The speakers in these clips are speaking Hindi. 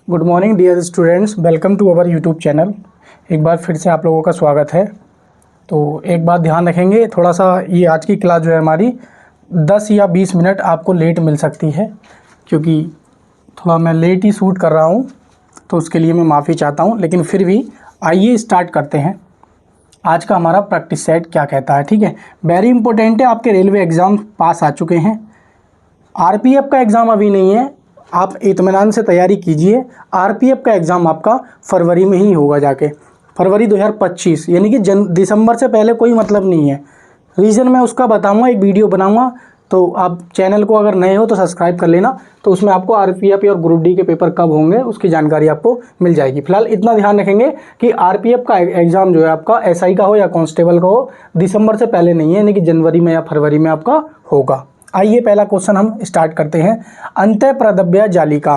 Good morning dear students, welcome to our YouTube channel. एक बार फिर से आप लोगों का स्वागत है। तो एक बात ध्यान रखेंगे, थोड़ा सा ये आज की क्लास जो है हमारी 10 या 20 मिनट आपको लेट मिल सकती है, क्योंकि थोड़ा मैं लेट ही शूट कर रहा हूँ, तो उसके लिए मैं माफ़ी चाहता हूँ। लेकिन फिर भी आइए स्टार्ट करते हैं। आज का हमारा प्रैक्टिस सेट क्या कहता है, ठीक है। वेरी इंपॉर्टेंट है, आपके रेलवे एग्ज़ाम पास आ चुके हैं। आरपीएफ का एग्ज़ाम अभी नहीं है, आप इत्मीनान से तैयारी कीजिए। आरपीएफ का एग्ज़ाम आपका फरवरी में ही होगा, जाके फरवरी 2025, यानी कि दिसंबर से पहले कोई मतलब नहीं है। रीज़न मैं उसका बताऊंगा, एक वीडियो बनाऊंगा, तो आप चैनल को अगर नए हो तो सब्सक्राइब कर लेना। तो उसमें आपको आरपीएफ और ग्रुप डी के पेपर कब होंगे उसकी जानकारी आपको मिल जाएगी। फिलहाल इतना ध्यान रखेंगे कि आरपीएफ का एग्ज़ाम जो है आपका एसआई का हो या कांस्टेबल का हो, दिसंबर से पहले नहीं है, यानी कि जनवरी में या फरवरी में आपका होगा। आइए पहला क्वेश्चन हम स्टार्ट करते हैं। अंतःप्रद्रव्य जालिका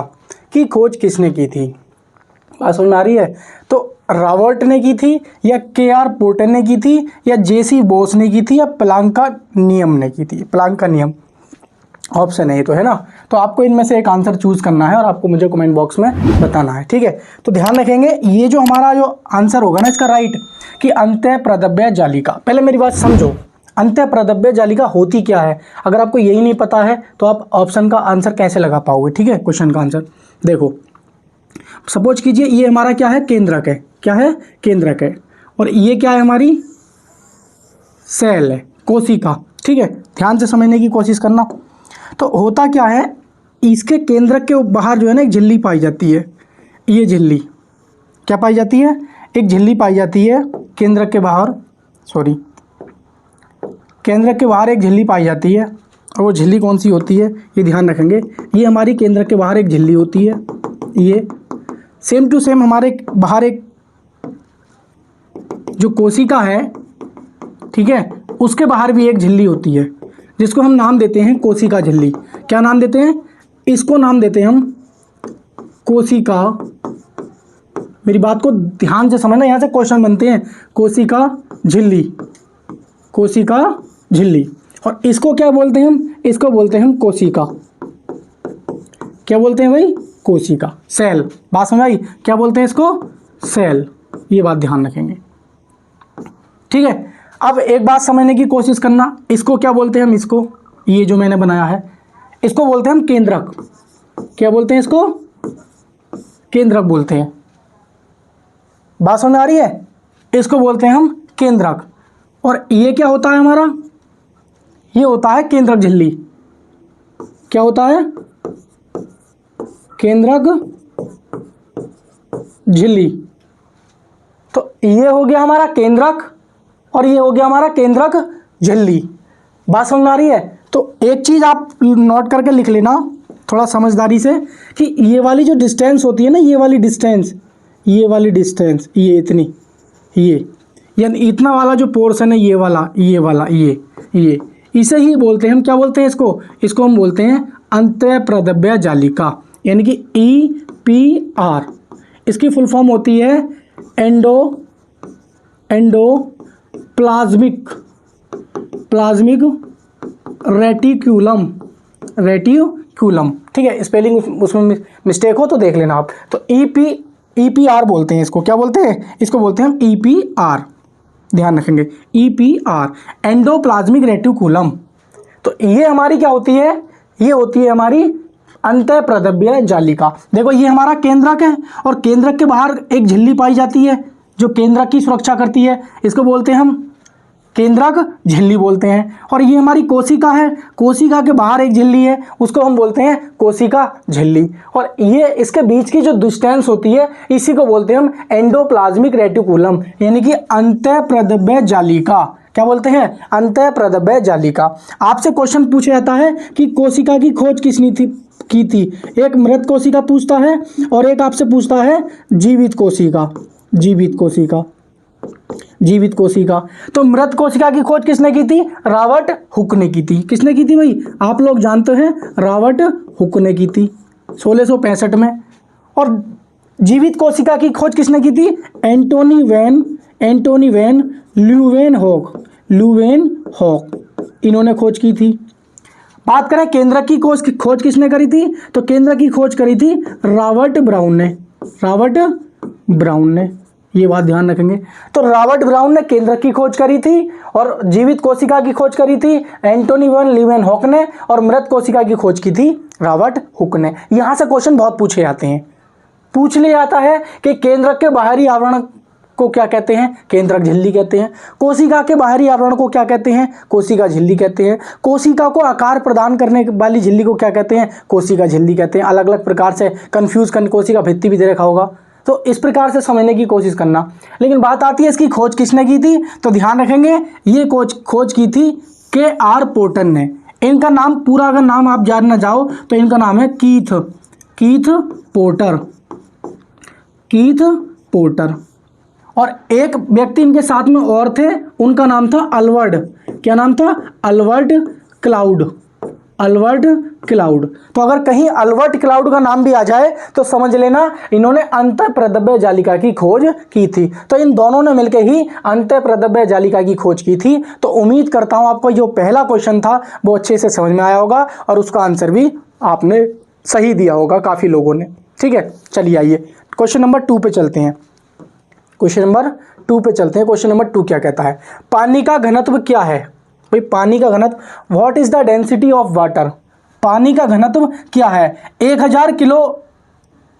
की खोज किसने की थी? बात समझ में आ रही है? तो रॉबर्ट ने की थी, या के.आर. पोर्टर ने की थी, या जे.सी. बोस ने की थी, या प्लांक का नियम ने की थी? प्लांक का नियम ऑप्शन है, तो है ना। तो आपको इनमें से एक आंसर चूज करना है और आपको मुझे कमेंट बॉक्स में बताना है, ठीक है। तो ध्यान रखेंगे, ये जो हमारा जो आंसर होगा ना इसका राइट, कि अंतःप्रद्रव्य जालिका। पहले मेरी बात समझो, अंतःप्रद्रव्य जालिका होती क्या है। अगर आपको यही नहीं पता है तो आप ऑप्शन का आंसर कैसे लगा पाओगे, ठीक है। क्वेश्चन का आंसर देखो, सपोज कीजिए ये हमारा क्या है, केंद्रक है। क्या है? केंद्रक है। और ये क्या है, हमारी सेल है, कोशिका, ठीक है। ध्यान से समझने की कोशिश करना। तो होता क्या है, इसके केंद्रक के बाहर जो है ना एक झिल्ली पाई जाती है। ये झिल्ली क्या पाई जाती है? एक झिल्ली पाई जाती है केंद्रक के बाहर, सॉरी, केंद्रक के बाहर एक झिल्ली पाई जाती है। और वो झिल्ली कौन सी होती है, ये ध्यान रखेंगे। ये हमारी केंद्रक के बाहर एक झिल्ली होती है। ये सेम टू सेम हमारे बाहर एक जो कोशिका है, ठीक है, उसके बाहर भी एक झिल्ली होती है, जिसको हम नाम देते हैं कोशिका झिल्ली। क्या नाम देते हैं? इसको नाम देते हैं हम कोशिका। मेरी बात को ध्यान से समझना, यहाँ से क्वेश्चन बनते हैं। कोशिका झिल्ली, कोशिका झिल्ली। और इसको क्या बोलते हैं हम? इसको बोलते हैं हम कोशिका। क्या बोलते हैं भाई? कोशिका, सेल। बात समझ आई? क्या बोलते हैं इसको? सेल। ये बात ध्यान रखेंगे, ठीक है। अब एक बात समझने की कोशिश करना, इसको क्या बोलते हैं हम? इसको, ये जो मैंने बनाया है, इसको बोलते हैं हम केंद्रक। क्या बोलते हैं इसको? केंद्रक बोलते हैं। बात समझ आ रही है? इसको बोलते हैं हम केंद्रक। और ये क्या होता है हमारा? ये होता है केंद्रक झिल्ली। क्या होता है? केंद्रक झिल्ली। तो ये हो गया हमारा केंद्रक और ये हो गया हमारा केंद्रक झिल्ली। बात समझ में आ रही है? तो एक चीज आप नोट करके लिख लेना थोड़ा समझदारी से, कि ये वाली जो डिस्टेंस होती है ना, ये वाली डिस्टेंस, ये वाली डिस्टेंस, ये इतनी, ये यानी इतना वाला जो पोर्शन है, ये वाला, ये वाला, ये इसे ही बोलते हैं हम, क्या बोलते हैं इसको? इसको हम बोलते हैं अंतःप्रद्रव्य जालिका, यानी कि EPR। इसकी फुल फॉर्म होती है प्लाज्मिक रेटिक्यूलम, ठीक है। स्पेलिंग उसमें मिस्टेक हो तो देख लेना आप। तो EPR बोलते हैं इसको। क्या बोलते हैं? इसको बोलते हैं हम EPR। ध्यान रखेंगे, EPR, एंडोप्लाज्मिक रेटिकुलम। तो ये हमारी क्या होती है? ये होती है हमारी अंतःप्रद्रव्य जालिका। देखो, ये हमारा केंद्रक है और केंद्रक के बाहर एक झिल्ली पाई जाती है जो केंद्रक की सुरक्षा करती है। इसको बोलते हैं हम केंद्रक झिल्ली बोलते हैं। और ये हमारी कोशिका है, कोशिका के बाहर एक झिल्ली है, उसको हम बोलते हैं कोशिका झिल्ली। और ये इसके बीच की जो डिस्टेंस होती है, इसी को बोलते हैं हम एंडोप्लाज्मिक रेटिकुलम, यानी कि अंतःप्रद्रव्य जालिका। क्या बोलते हैं? अंतःप्रद्रव्य जालिका। आपसे क्वेश्चन पूछा जाता है कि कोशिका की खोज किसने की थी। एक मृत कोशिका पूछता है और एक आपसे पूछता है जीवित कोशिका। जीवित कोशिका। तो मृत कोशिका की खोज किसने की थी? रॉबर्ट हुक ने की थी। किसने की थी भाई? आप लोग जानते हैं, रॉबर्ट हुक ने की थी 1665 में। और जीवित कोशिका की खोज किसने की थी? एंटोनी वैन ल्यूवेनहॉक, इन्होंने खोज की थी। बात करें केंद्रक की खोज किसने करी थी, तो केंद्रक की खोज करी थी रॉबर्ट ब्राउन ने। रॉबर्ट ब्राउन ने, ये बात ध्यान रखेंगे। तो रॉबर्ट ब्राउन ने केंद्रक की खोज करी थी और जीवित कोशिका की खोज करी थी एंटोनी वैन लीeuwenhoek ने, और मृत कोशिका की खोज की थी रॉबर्ट हुक ने। यहां से क्वेश्चन बहुत पूछे जाते हैं। पूछ लिया जाता है कि केंद्रक के बाहरी आवरण को क्या कहते हैं, केंद्रक झिल्ली कहते हैं। कोशिका के बाहरी आवरण को क्या कहते हैं, कोशिका झिल्ली कहते हैं। कोशिका को आकार प्रदान करने वाली झिल्ली को क्या कहते हैं, कोशिका झिल्ली कहते हैं। अलग अलग प्रकार से कंफ्यूज करने, कोशिका भित्ति भी दे रखा होगा, तो इस प्रकार से समझने की कोशिश करना। लेकिन बात आती है इसकी खोज किसने की थी, तो ध्यान रखेंगे ये खोज की थी K.R. पोर्टर ने। इनका नाम पूरा अगर नाम आप जानना चाहो तो इनका नाम है कीथ पोर्टर। और एक व्यक्ति इनके साथ में और थे, उनका नाम था अल्बर्ट, क्या नाम था, अल्बर्ट क्लाउड। तो अगर कहीं अल्बर्ट क्लाउड का नाम भी आ जाए तो समझ लेना इन्होंने अंतःप्रद्रव्य जालिका की खोज की थी। तो इन दोनों ने मिलकर ही अंतःप्रद्रव्य जालिका की खोज की थी। तो उम्मीद करता हूं आपको जो पहला क्वेश्चन था वो अच्छे से समझ में आया होगा और उसका आंसर भी आपने सही दिया होगा काफी लोगों ने। ठीक है, चलिए आइए क्वेश्चन नंबर 2 पे चलते हैं। क्वेश्चन नंबर 2 क्या कहता है, पानी का घनत्व क्या है। भाई पानी का घनत्व, what is the density of water, पानी का घनत्व क्या है। 1000 किलो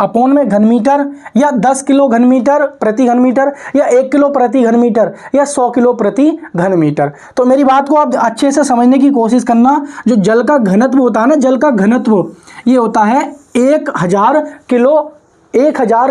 अपॉन में घन मीटर, या 10 किलो घन मीटर प्रति घन मीटर, या 1 किलो प्रति घन मीटर, या 100 किलो प्रति घन मीटर। तो मेरी बात को आप अच्छे से समझने की कोशिश करना। जो जल का घनत्व होता है ना, जल का घनत्व ये होता है 1000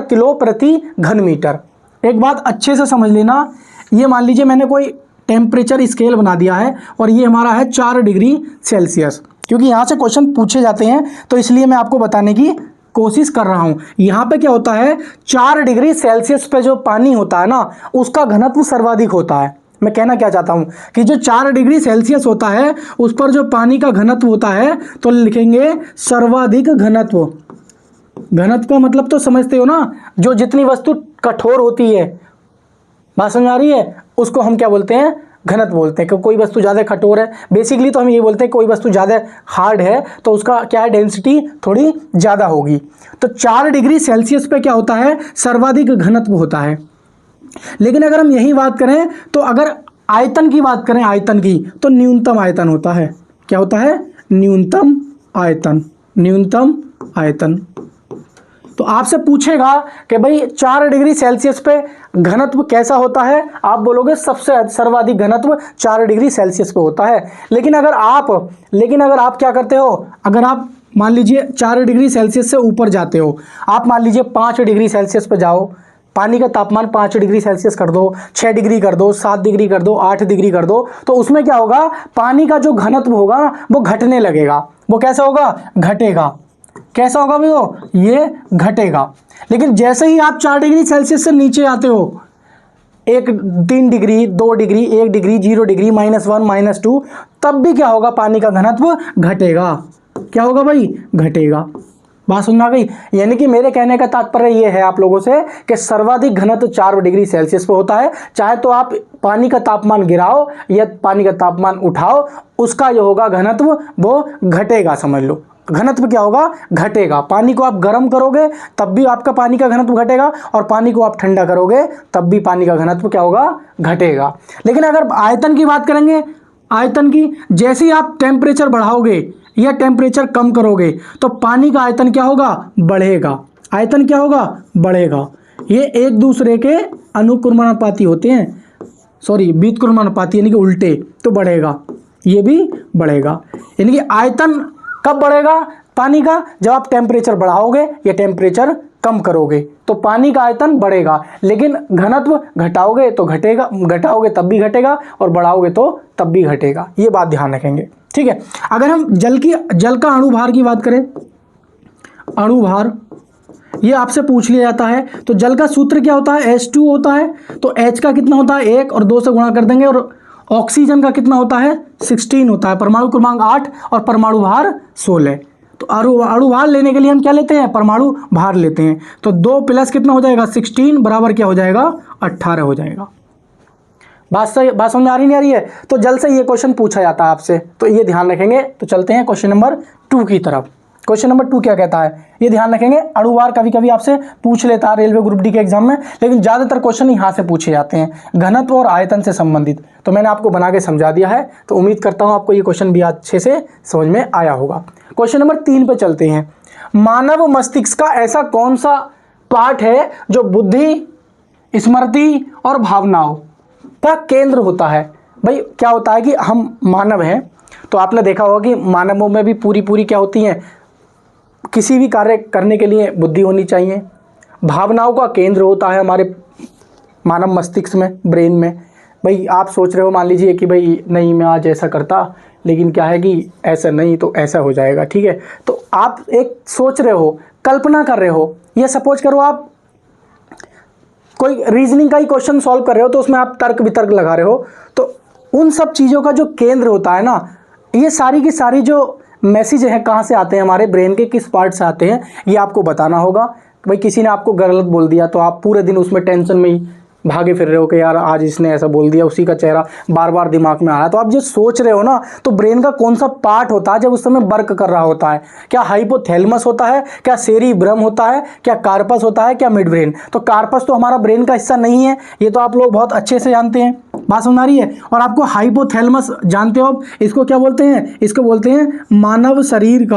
किलो प्रति घन मीटर। एक बात अच्छे से समझ लेना, ये मान लीजिए मैंने कोई टेम्परेचर स्केल बना दिया है और ये हमारा है 4 डिग्री सेल्सियस, क्योंकि यहाँ से क्वेश्चन पूछे जाते हैं तो इसलिए मैं आपको बताने की कोशिश कर रहा हूँ। यहाँ पे क्या होता है, 4 डिग्री सेल्सियस पे जो पानी होता है ना उसका घनत्व सर्वाधिक होता है। मैं कहना क्या चाहता हूँ कि जो 4 डिग्री सेल्सियस होता है उस पर जो पानी का घनत्व होता है तो लिखेंगे सर्वाधिक घनत्व। घनत्व का मतलब तो समझते हो ना, जो जितनी वस्तु कठोर होती है, बात समझ आ रही है, उसको हम क्या बोलते हैं, घनत्व बोलते हैं। कि कोई वस्तु ज़्यादा कठोर है, बेसिकली तो हम ये बोलते हैं कोई वस्तु ज़्यादा हार्ड है तो उसका क्या है, डेंसिटी थोड़ी ज़्यादा होगी। तो 4 डिग्री सेल्सियस पे क्या होता है, सर्वाधिक घनत्व होता है। लेकिन अगर हम यही बात करें तो अगर आयतन की बात करें, आयतन की, तो न्यूनतम आयतन होता है, क्या होता है, न्यूनतम आयतन। तो आपसे पूछेगा कि भाई 4 डिग्री सेल्सियस पे घनत्व कैसा होता है, आप बोलोगे सबसे सर्वाधिक घनत्व 4 डिग्री सेल्सियस पे होता है। लेकिन अगर आप क्या करते हो, अगर आप मान लीजिए 4 डिग्री सेल्सियस से ऊपर जाते हो, आप मान लीजिए 5 डिग्री सेल्सियस पे जाओ, पानी का तापमान 5 डिग्री सेल्सियस कर दो, 6 डिग्री कर दो, 7 डिग्री कर दो, 8 डिग्री कर दो, तो उसमें क्या होगा, पानी का जो घनत्व होगा वो घटने लगेगा। वो कैसा होगा, घटेगा। कैसा होगा भाई, वो ये घटेगा। लेकिन जैसे ही आप 4 डिग्री सेल्सियस से नीचे आते हो, 3 डिग्री, 2 डिग्री, 1 डिग्री, 0 डिग्री, -1, -2, तब भी क्या होगा, पानी का घनत्व घटेगा। क्या होगा भाई, घटेगा। बात समझ आ गई। यानी कि मेरे कहने का तात्पर्य ये है आप लोगों से कि सर्वाधिक घनत्व 4 डिग्री सेल्सियस पे होता है। चाहे तो आप पानी का तापमान गिराओ या पानी का तापमान उठाओ, उसका जो होगा घनत्व वो घटेगा। समझ लो, घनत्व क्या होगा, घटेगा। पानी को आप गर्म करोगे तब भी आपका पानी का घनत्व घटेगा, और पानी को आप ठंडा करोगे तब भी पानी का घनत्व क्या होगा, घटेगा। लेकिन अगर आयतन की बात करेंगे, आयतन की, जैसे ही आप टेम्परेचर बढ़ाओगे या टेम्परेचर कम करोगे तो पानी का आयतन क्या होगा, बढ़ेगा। आयतन क्या होगा, बढ़ेगा। ये एक दूसरे के अनुक्रमानुपाती होते हैं, सॉरी व्युत्क्रमानुपाती, यानी कि उल्टे, तो बढ़ेगा, ये भी बढ़ेगा। यानी कि आयतन कब बढ़ेगा पानी का, जब आप टेम्परेचर बढ़ाओगे या टेम्परेचर कम करोगे तो पानी का आयतन बढ़ेगा। लेकिन घनत्व घटाओगे तो घटेगा, घटाओगे तब भी घटेगा, और बढ़ाओगे तो तब भी घटेगा। ये बात ध्यान रखेंगे, ठीक है। अगर हम जल का अणुभार की बात करें, अणुभार ये आपसे पूछ लिया जाता है, तो जल का सूत्र क्या होता है, H2 होता है। तो H का कितना होता है, 1 और 2 से गुणा कर देंगे। और ऑक्सीजन का कितना होता है, 16 होता है। परमाणु क्रमांक 8 और परमाणु भार 16। तो अणुभार लेने के लिए हम क्या लेते हैं, परमाणु भार लेते हैं। तो 2 प्लस कितना हो जाएगा, 16 बराबर क्या हो जाएगा, 18 हो जाएगा। बात समझ में आ रही नहीं आ रही है? तो जल्द से ये क्वेश्चन पूछा जाता है आपसे, तो ये ध्यान रखेंगे। तो चलते हैं क्वेश्चन नंबर 2 की तरफ। क्वेश्चन नंबर 2 क्या कहता है, ये ध्यान रखेंगे। अणुवार कभी कभी आपसे पूछ लेता है रेलवे ग्रुप डी के एग्जाम में, लेकिन ज़्यादातर क्वेश्चन यहाँ से पूछे जाते हैं, घनत्व और आयतन से संबंधित। तो मैंने आपको बना के समझा दिया है, तो उम्मीद करता हूँ आपको ये क्वेश्चन भी अच्छे से समझ में आया होगा। क्वेश्चन नंबर 3 पे चलते हैं। मानव मस्तिष्क का ऐसा कौन सा पार्ट है जो बुद्धि, स्मृति और भावनाओं का केंद्र होता है? भाई क्या होता है कि हम मानव हैं, तो आपने देखा होगा कि मानवों में भी पूरी क्या होती हैं, किसी भी कार्य करने के लिए बुद्धि होनी चाहिए। भावनाओं का केंद्र होता है हमारे मानव मस्तिष्क में, ब्रेन में। भाई आप सोच रहे हो, मान लीजिए कि भाई नहीं मैं आज ऐसा करता, लेकिन क्या है कि ऐसा नहीं तो ऐसा हो जाएगा, ठीक है। तो आप एक सोच रहे हो, कल्पना कर रहे हो, ये सपोज करो आप कोई रीजनिंग का ही क्वेश्चन सॉल्व कर रहे हो, तो उसमें आप तर्क वितर्क लगा रहे हो, तो उन सब चीज़ों का जो केंद्र होता है ना, ये सारी की सारी जो मैसेज है कहाँ से आते हैं, हमारे ब्रेन के किस पार्ट से आते हैं, ये आपको बताना होगा। भाई किसी ने आपको गलत बोल दिया तो आप पूरे दिन उसमें टेंशन में ही भागे फिर रहे हो कि यार आज इसने ऐसा बोल दिया, उसी का चेहरा बार बार दिमाग में आ रहा है। तो आप जो सोच रहे हो ना, तो ब्रेन का कौन सा पार्ट होता है जब उस समय वर्क कर रहा होता है? क्या हाइपोथैलेमस होता है, क्या सेरिब्रम होता है, क्या कार्पस होता है, क्या मिड ब्रेन? तो कार्पस तो हमारा ब्रेन का हिस्सा नहीं है, ये तो आप लोग बहुत अच्छे से जानते हैं, बात समझ आ रही है। और आपको हाइपोथैलेमस जानते हो, इसको क्या बोलते हैं? इसको बोलते हैं मानव शरीर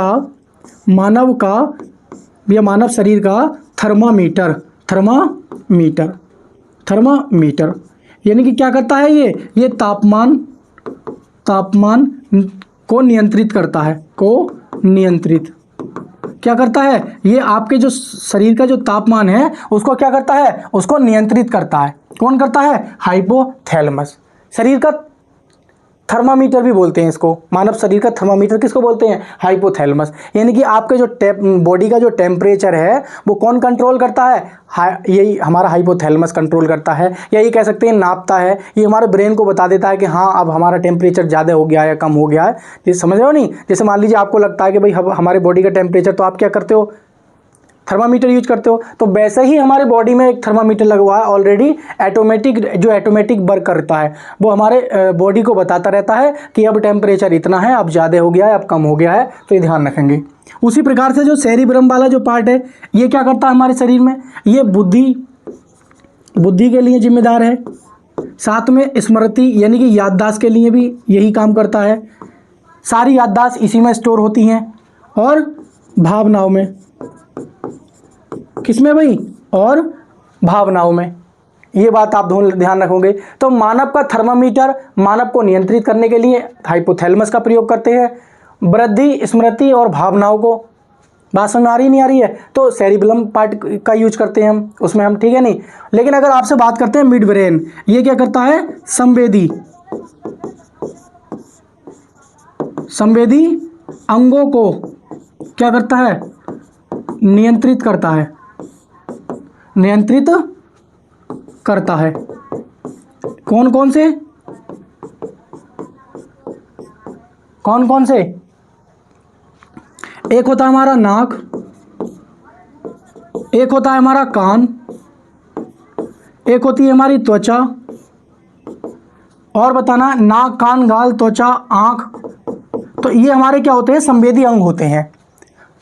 का थर्मामीटर। यानी कि क्या करता है ये तापमान को नियंत्रित करता है, क्या करता है? ये आपके जो शरीर का जो तापमान है उसको क्या करता है? उसको नियंत्रित करता है। कौन करता है? हाइपोथैलेमस। शरीर का थर्मामीटर भी बोलते हैं इसको, मानव शरीर का थर्मामीटर किसको बोलते हैं? हाइपोथैलेमस। यानी कि आपके जो बॉडी का जो टेम्परेचर है वो कौन कंट्रोल करता है? यही हमारा हाइपोथैलेमस कंट्रोल करता है, या ये कह सकते हैं नापता है। ये हमारे ब्रेन को बता देता है कि हाँ अब हमारा टेम्परेचर ज़्यादा हो गया है या कम हो गया है। ये समझ रहे हो नहीं? जैसे मान लीजिए आपको लगता है कि भाई हमारे बॉडी का टेम्परेचर, तो आप क्या करते हो? थर्मामीटर यूज करते हो। तो वैसे ही हमारे बॉडी में एक थर्मामीटर लगा हुआ है ऑलरेडी, ऑटोमेटिक वर्क करता है, वो हमारे बॉडी को बताता रहता है कि अब टेम्परेचर इतना है, अब ज़्यादा हो गया है, अब कम हो गया है। तो ये ध्यान रखेंगे। उसी प्रकार से जो सेरिब्रम वाला जो पार्ट है, ये क्या करता है हमारे शरीर में? ये बुद्धि के लिए जिम्मेदार है, साथ में स्मृति यानी कि याददाश्त के लिए भी यही काम करता है। सारी याददाश्त इसी में स्टोर होती हैं। और भावनाओं में, किसमें भाई? और भावनाओं में। ये बात आप ध्यान रखोगे। तो मानव का थर्मामीटर मानव को नियंत्रित करने के लिए हाइपोथैलेमस का प्रयोग करते हैं, बुद्धि, स्मृति और भावनाओं को। बात समझ आ रही नहीं आ रही है? तो सेरिब्रम पार्ट का यूज करते हैं हम उसमें, हम ठीक है नहीं। लेकिन अगर आपसे बात करते हैं मिड ब्रेन, ये क्या करता है? संवेदी अंगों को क्या करता है? नियंत्रित करता है। कौन कौन से? एक होता है हमारा नाक, एक होता है हमारा कान, एक होती है हमारी त्वचा। और बताना, नाक, कान, गाल, त्वचा, आँख, तो ये हमारे क्या होते हैं? संवेदी अंग होते हैं।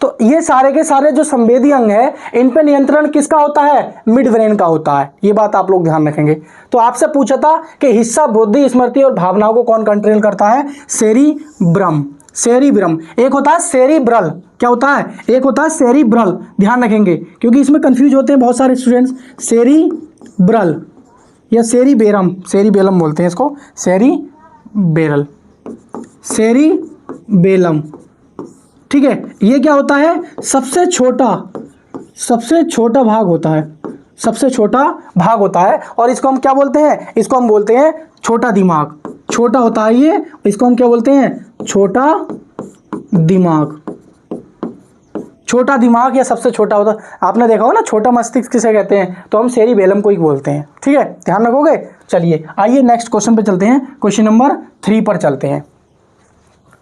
तो ये सारे के सारे जो संवेदी अंग है, इन पे नियंत्रण किसका होता है? मिड ब्रेन का होता है। ये बात आप लोग ध्यान रखेंगे। तो आपसे पूछा था कि हिस्सा बुद्धि, स्मृति और भावनाओं को कौन कंट्रोल करता है? सेरिब्रम। एक होता है सेरिब्रल। क्या होता है? एक होता है सेरिब्रल। ध्यान रखेंगे क्योंकि इसमें कंफ्यूज होते हैं बहुत सारे स्टूडेंट्स। सेरिब्रल या सेरिबेलम बोलते हैं इसको, सेरिबेलम, ठीक है। ये क्या होता है? सबसे छोटा भाग होता है, और इसको हम क्या बोलते हैं? इसको हम बोलते हैं छोटा दिमाग। छोटा होता है ये, इसको हम क्या बोलते हैं? छोटा दिमाग या सबसे छोटा होता है। आपने देखा हो ना छोटा मस्तिष्क किसे कहते हैं? तो हम सेरिबेलम को ही बोलते हैं, ठीक है, ध्यान रखोगे। चलिए आइए नेक्स्ट क्वेश्चन पे चलते हैं। क्वेश्चन नंबर 3 पर चलते हैं,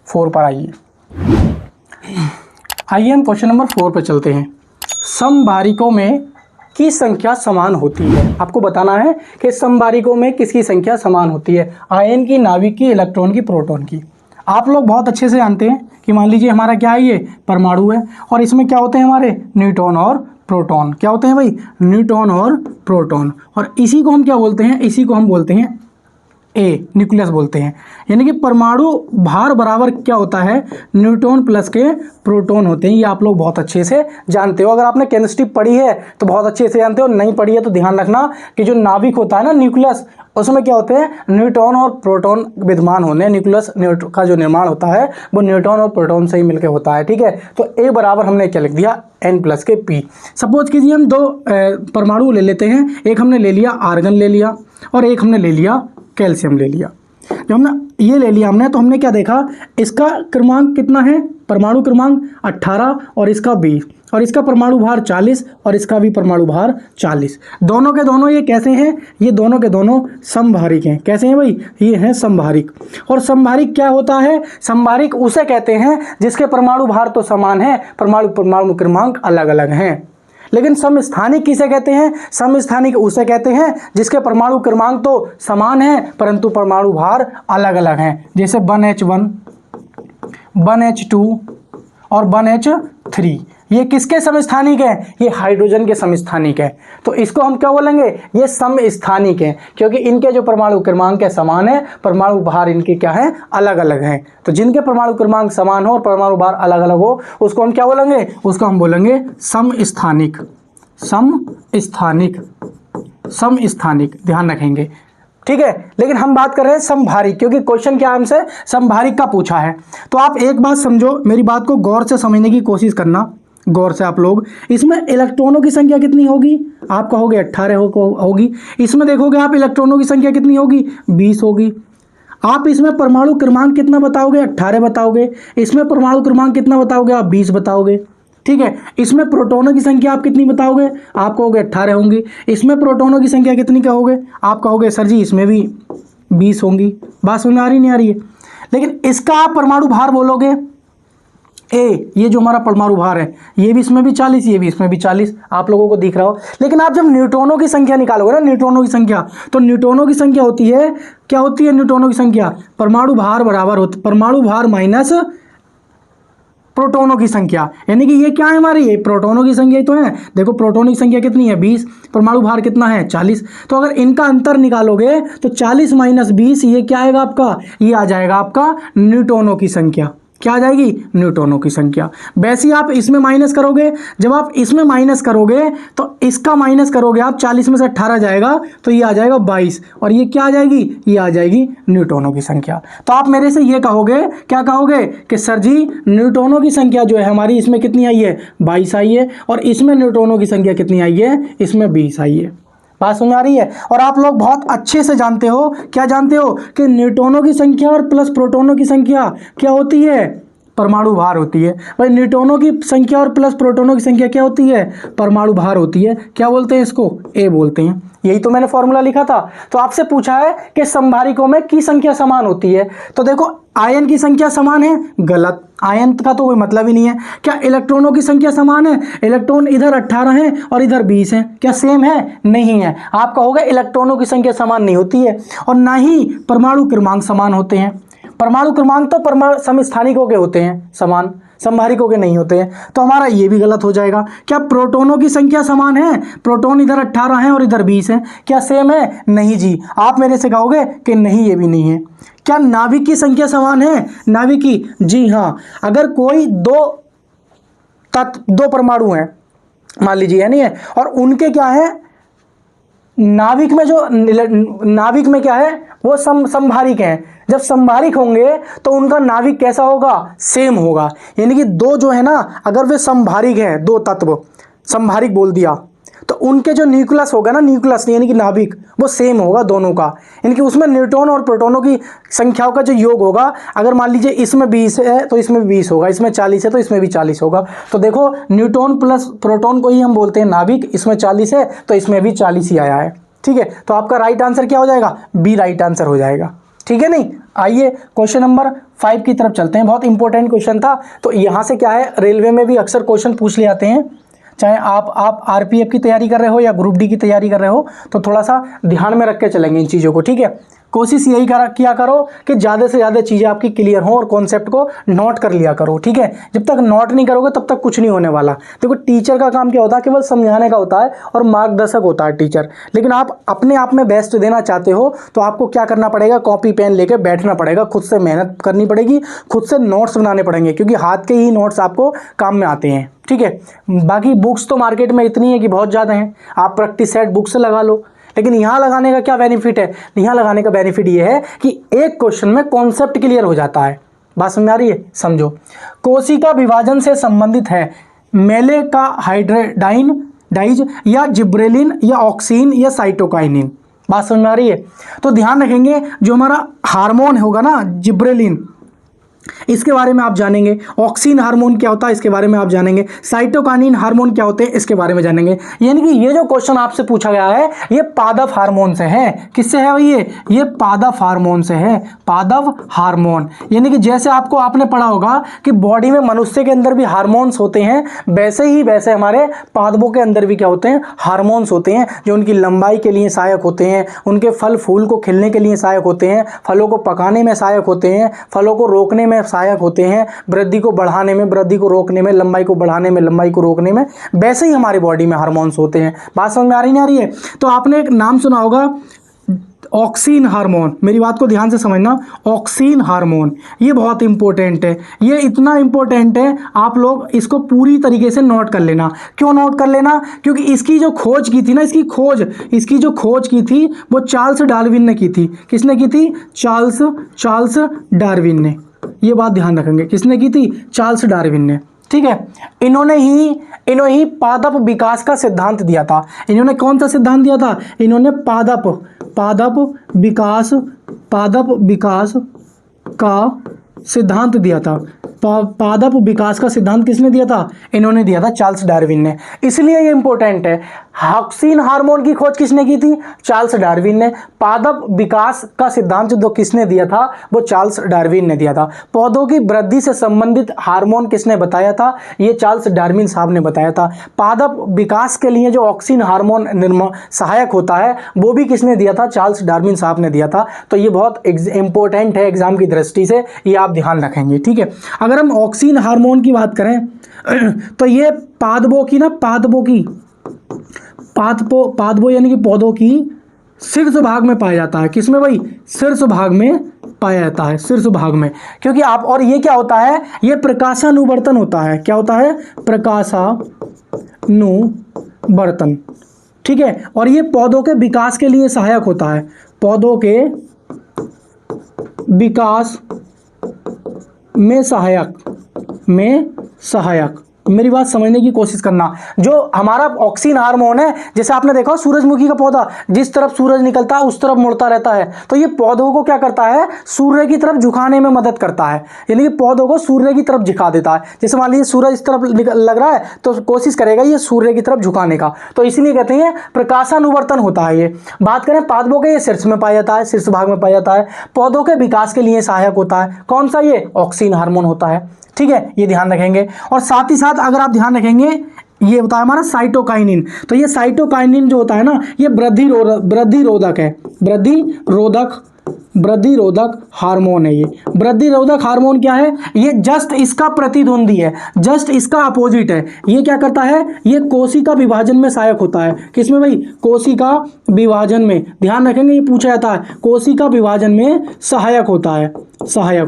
4 पर आइए हम क्वेश्चन नंबर 4 पर चलते हैं। समभारिकों में की संख्या समान होती है। आपको बताना है कि समबारिकों में किसकी संख्या समान होती है, आयन की, नाभिक की, इलेक्ट्रॉन की, प्रोटॉन की। आप लोग बहुत अच्छे से जानते हैं कि मान लीजिए हमारा क्या है, ये परमाणु है और इसमें क्या होते हैं हमारे न्यूट्रॉन और प्रोटॉन। क्या होते हैं भाई, न्यूट्रॉन और प्रोटॉन। और इसी को हम क्या बोलते हैं, इसी को हम बोलते हैं ए, न्यूक्लियस बोलते हैं। यानी कि परमाणु भार बराबर क्या होता है, न्यूट्रॉन प्लस के प्रोटॉन होते हैं। ये आप लोग बहुत अच्छे से जानते हो। अगर आपने केमिस्ट्री पढ़ी है तो बहुत अच्छे से जानते हो, नहीं पढ़ी है तो ध्यान रखना कि जो नाभिक होता है ना, न्यूक्लियस, उसमें क्या होते हैं, न्यूट्रॉन और प्रोटॉन विद्यमान होने। न्यूक्लियस का जो निर्माण होता है वो न्यूट्रॉन और प्रोटॉन से ही मिलकर होता है। ठीक है, तो ए बराबर हमने क्या लिख दिया, N प्लस के P। सपोज कीजिए हम दो परमाणु ले लेते हैं, एक हमने ले लिया आर्गन ले लिया और एक हमने ले लिया कैल्शियम ले लिया। जब हमने ये ले लिया हमने, तो हमने क्या देखा, इसका क्रमांक कितना है, परमाणु क्रमांक 18 और इसका 20 और इसका परमाणु भार 40 और इसका भी परमाणु भार 40। दोनों के दोनों ये कैसे हैं, ये दोनों के दोनों समभारिक हैं। कैसे हैं भाई, ये हैं समभारिक। और समभारिक क्या होता है, समभारिक उसे कहते हैं जिसके परमाणु भार तो समान है, परमाणु क्रमांक अलग अलग हैं। लेकिन समस्थानिक किसे कहते हैं, समस्थानिक उसे कहते हैं जिसके परमाणु क्रमांक तो समान है परंतु परमाणु भार अलग अलग हैं। जैसे 1H1, 1H2 और 1H3, ये किसके समस्थानिक हैं, ये हाइड्रोजन के समस्थानिक हैं। तो इसको हम क्या बोलेंगे, ये समस्थानिक हैं, क्योंकि इनके जो परमाणु क्रमांक है समान है, परमाणु भार इनके क्या है, अलग अलग हैं। तो जिनके परमाणु क्रमांक समान हो और परमाणु भार अलग अलग हो उसको हम क्या बोलेंगे, उसको हम बोलेंगे समस्थानिक। समस्थानिक, समस्थानिक, ध्यान रखेंगे। ठीक है, लेकिन हम बात कर रहे हैं समभारिक, क्योंकि क्वेश्चन क्या हमसे समभारिक का पूछा है। तो आप एक बात समझो, मेरी बात को गौर से समझने की कोशिश करना, गौर से आप लोग। इसमें इलेक्ट्रॉनों की संख्या कितनी होगी, आप कहोगे 18 होगी। इसमें देखोगे आप इलेक्ट्रॉनों की संख्या कितनी होगी, 20 होगी। आप इसमें परमाणु क्रमांक कितना बताओगे, 18 बताओगे। इसमें परमाणु क्रमांक कितना बताओगे, आप 20 बताओगे। ठीक है, इसमें प्रोटॉनों की संख्या आप कितनी बताओगे, आप कहोगे 18 होंगी। इसमें प्रोटॉनों की संख्या कितनी कहोगे, आप कहोगे सर जी इसमें भी 20 होंगी। बात समझ में आ रही नहीं आ रही है। लेकिन इसका आप परमाणु भार बोलोगे ए, ये जो हमारा परमाणु भार है ये भी इसमें भी 40, ये भी इसमें भी 40, आप लोगों को दिख रहा हो। लेकिन आप जब न्यूट्रॉनों की संख्या निकालोगे ना, न्यूट्रॉनों की संख्या, तो न्यूट्रॉनों की संख्या होती है, क्या होती है न्यूट्रॉनों की संख्या, परमाणु भार बराबर होती, परमाणु भार माइनस प्रोटॉनों की संख्या। यानी कि ये क्या है हमारी, ये प्रोटॉनों की संख्या तो है। देखो प्रोटॉनों की संख्या कितनी है, 20, परमाणु भार कितना है, 40। तो अगर इनका अंतर निकालोगे तो 40 माइनस 20 ये क्या आएगा आपका, ये आ जाएगा आपका न्यूट्रॉनों की संख्या। क्या आ जाएगी, न्यूट्रॉनों की संख्या। वैसे ही आप इसमें माइनस करोगे, जब आप इसमें माइनस करोगे तो इसका माइनस करोगे आप, 40 में से 18 जाएगा तो ये आ जाएगा 22 और ये क्या आ जाएगी, ये आ जाएगी न्यूट्रॉनों की संख्या। तो आप मेरे से ये कहोगे, क्या कहोगे कि सर जी न्यूट्रॉनों की संख्या जो है हमारी इसमें कितनी आई है, 22 आई है, और इसमें न्यूट्रॉनों की संख्या कितनी आई है, इसमें 20 आई है। बात समझ आ रही है। और आप लोग बहुत अच्छे से जानते हो, क्या जानते हो कि न्यूट्रॉनों की संख्या और प्लस प्रोटॉनों की संख्या क्या होती है, परमाणु भार होती है। भाई न्यूट्रॉनों की संख्या और प्लस प्रोटॉनों की संख्या क्या होती है, परमाणु भार होती है। क्या बोलते हैं इसको, ए बोलते हैं। यही तो मैंने फॉर्मूला लिखा था। तो आपसे पूछा है कि समभारिकों में की संख्या समान होती है, तो देखो आयन की संख्या समान है, गलत, आयन का तो कोई मतलब ही नहीं है। क्या इलेक्ट्रॉनों की संख्या समान है, इलेक्ट्रॉन इधर 18 है और इधर 20 है, क्या सेम है, नहीं है। आप कहोगे इलेक्ट्रॉनों की संख्या समान नहीं होती है, और ना ही परमाणु क्रमांक समान होते हैं। परमाणु क्रमांक तो परमाणु समस्थानिकों के होते हैं समान, समभारिकों के नहीं होते हैं। तो हमारा ये भी गलत हो जाएगा। क्या प्रोटॉनों की संख्या समान है, प्रोटॉन इधर 18 है और इधर 20 है, क्या सेम है, नहीं जी। आप मेरे से कहोगे कि नहीं, ये भी नहीं है। क्या नाभिक की संख्या समान है, नाभिक की, जी हाँ। अगर कोई दो परमाणु हैं मान लीजिए, है नहीं है, और उनके क्या है नाभिक में, जो नाभिक में क्या है वो समभारिक हैं। जब समभारिक होंगे तो उनका नाभिक कैसा होगा, सेम होगा। यानी कि दो जो है ना, अगर वे समभारिक हैं, दो तत्व समभारिक बोल दिया, तो उनके जो न्यूक्लियस होगा ना, न्यूक्लियस यानी कि नाभिक, वो सेम होगा दोनों का। यानी कि उसमें न्यूट्रॉन और प्रोटॉनों की संख्याओं का जो योग होगा, अगर मान लीजिए इसमें 20 है तो इसमें भी 20 होगा, इसमें 40 है तो इसमें भी 40 होगा। तो देखो न्यूट्रॉन प्लस प्रोटॉन को ही हम बोलते हैं नाभिक, इसमें 40 है तो इसमें भी 40 ही आया है। ठीक है, तो आपका राइट आंसर क्या हो जाएगा, बी राइट आंसर हो जाएगा। ठीक है नहीं। आइए क्वेश्चन नंबर 5 की तरफ चलते हैं। बहुत इंपॉर्टेंट क्वेश्चन था। तो यहाँ से क्या है, रेलवे में भी अक्सर क्वेश्चन पूछ ले आते हैं। चाहे आप आरपीएफ की तैयारी कर रहे हो या ग्रुप डी की तैयारी कर रहे हो, तो थोड़ा सा ध्यान में रख के चलेंगे इन चीज़ों को, ठीक है। कोशिश यही किया करो कि ज़्यादा से ज़्यादा चीज़ें आपकी क्लियर हो और कॉन्सेप्ट को नोट कर लिया करो, ठीक है। जब तक नोट नहीं करोगे तब तक कुछ नहीं होने वाला। देखो टीचर का काम क्या होता है, केवल समझाने का होता है और मार्गदर्शक होता है टीचर। लेकिन आप अपने आप में बेस्ट देना चाहते हो तो आपको क्या करना पड़ेगा, कॉपी पेन लेके बैठना पड़ेगा, खुद से मेहनत करनी पड़ेगी, खुद से नोट्स बनाने पड़ेंगे, क्योंकि हाथ के ही नोट्स आपको काम में आते हैं, ठीक है। बाकी बुक्स तो मार्केट में इतनी है कि बहुत ज़्यादा हैं, आप प्रैक्टिस सेट बुक से लगा लो। लेकिन यहाँ लगाने का क्या बेनिफिट है, यहाँ लगाने का बेनिफिट ये है कि एक क्वेश्चन में कॉन्सेप्ट क्लियर हो जाता है। बात समझ आ रही है, समझो। कोशिका विभाजन से संबंधित है मेले का हाइड्रेडाइन डाइज या जिब्रेलिन या ऑक्सीन या साइटोकाइनिन। बात समझ में आ रही है। तो ध्यान रखेंगे जो हमारा हार्मोन होगा ना जिब्रेलिन, इसके बारे में आप जानेंगे। ऑक्सीन हार्मोन क्या होता है इसके बारे में आप जानेंगे। साइटोकाइनिन हार्मोन क्या होते हैं इसके बारे में जानेंगे। यानी कि ये जो क्वेश्चन आपसे पूछा गया है ये पादप हार्मोन से है। किससे है भाई, ये पादप हार्मोन से है। पादप हार्मोन यानी कि जैसे आपने पढ़ा होगा कि बॉडी में मनुष्य के अंदर भी हार्मोन्स होते हैं, वैसे हमारे पादपों के अंदर भी क्या होते हैं, हार्मोन्स होते हैं, जो उनकी लंबाई के लिए सहायक होते हैं, उनके फल फूल को खिलने के लिए सहायक होते हैं, फलों को पकाने में सहायक होते हैं, फलों को रोकने में सहायक होते हैं, वृद्धि को बढ़ाने में, वृद्धि को रोकने में, लंबाई को बढ़ाने में, लंबाई को रोकने में। वैसे ही हमारी बॉडी में हार्मोन्स होते हैं। बात समझ में आ रही नहीं आ रही है। तो आपने एक नाम सुना होगा ऑक्सीन हार्मोन, मेरी बात को ध्यान से समझना। ऑक्सीन हार्मोन ये बहुत इंपॉर्टेंट है, ये इतना इंपॉर्टेंट है आप लोग इसको पूरी तरीके से नोट कर लेना। क्यों नोट कर लेना, क्योंकि इसकी जो खोज की थी ना, इसकी जो खोज की थी वो चार्ल्स डार्विन ने की थी। किसने की थी, चार्ल्स डार्विन ने। ये बात ध्यान रखेंगे, किसने की थी, चार्ल्स डार्विन ने, ठीक है। इन्होंने ही पादप विकास का सिद्धांत दिया था। इन्होंने कौन सा सिद्धांत दिया था, इन्होंने पादप विकास का सिद्धांत दिया था। पादप विकास का सिद्धांत किसने दिया था, इन्होंने दिया था, चार्ल्स डार्विन ने। इसलिए ये इंपॉर्टेंट है। ऑक्सीन हार्मोन की खोज किसने की थी, चार्ल्स डार्विन ने। पादप विकास का सिद्धांत जो किसने दिया था, वो चार्ल्स डार्विन ने दिया था। पौधों की वृद्धि से संबंधित हार्मोन किसने बताया था, ये चार्ल्स डार्विन साहब ने बताया था। पादप विकास के लिए जो ऑक्सीन हार्मोन सहायक होता है वो भी किसने दिया था, चार्ल्स डार्विन साहब ने दिया था। तो ये बहुत इंपॉर्टेंट है एग्जाम की दृष्टि से, ये आप ध्यान रखेंगे, ठीक है। अगर हम ऑक्सीन हार्मोन की बात करें तो ये पादपों यानी कि पौधों की शीर्ष भाग में पाया जाता है। किसमें भाई, शीर्ष भाग में पाया जाता है, शीर्ष भाग में। क्योंकि और ये क्या होता है, ये प्रकाशानुवर्तन होता है। क्या होता है, प्रकाशानुवर्तन, ठीक है। और ये पौधों के विकास के लिए सहायक होता है। पौधों के विकास में सहायक मेरी बात समझने की कोशिश करना। जो हमारा ऑक्सीन हार्मोन है, जैसे आपने देखा सूरजमुखी का पौधा जिस तरफ सूरज निकलता है उस तरफ मुड़ता रहता है, तो ये पौधों को क्या करता है, सूर्य की तरफ झुकाने में मदद करता है। यानी कि पौधों को सूर्य की तरफ झुका देता है। जैसे मान लीजिए सूरज इस तरफ लग रहा है तो कोशिश करेगा ये सूर्य की तरफ झुकाने का, तो इसलिए कहते हैं प्रकाशानुवर्तन होता है ये। बात करें पादपों के, ये शीर्ष में पाया जाता है, शीर्ष भाग में पाया जाता है। पौधों के विकास के लिए सहायक होता है। कौन सा, ये ऑक्सीन हार्मोन होता है, ठीक है। ये ध्यान रखेंगे। और साथ ही साथ अगर आप ध्यान रखेंगे ये होता है हमारा साइटोकाइनिन। तो ये साइटोकाइनिन जो होता है ना, ये वृद्धि रोधक है, वृद्धि रोधक हार्मोन है। ये वृद्धि रोधक हार्मोन क्या है, ये जस्ट इसका प्रतिद्वंदी है, जस्ट इसका अपोजिट है। ये क्या करता है, ये कोशिका विभाजन में सहायक होता है। किसमें भाई, कोशिका विभाजन में। ध्यान रखेंगे ये पूछा जाता है, कोशिका विभाजन में सहायक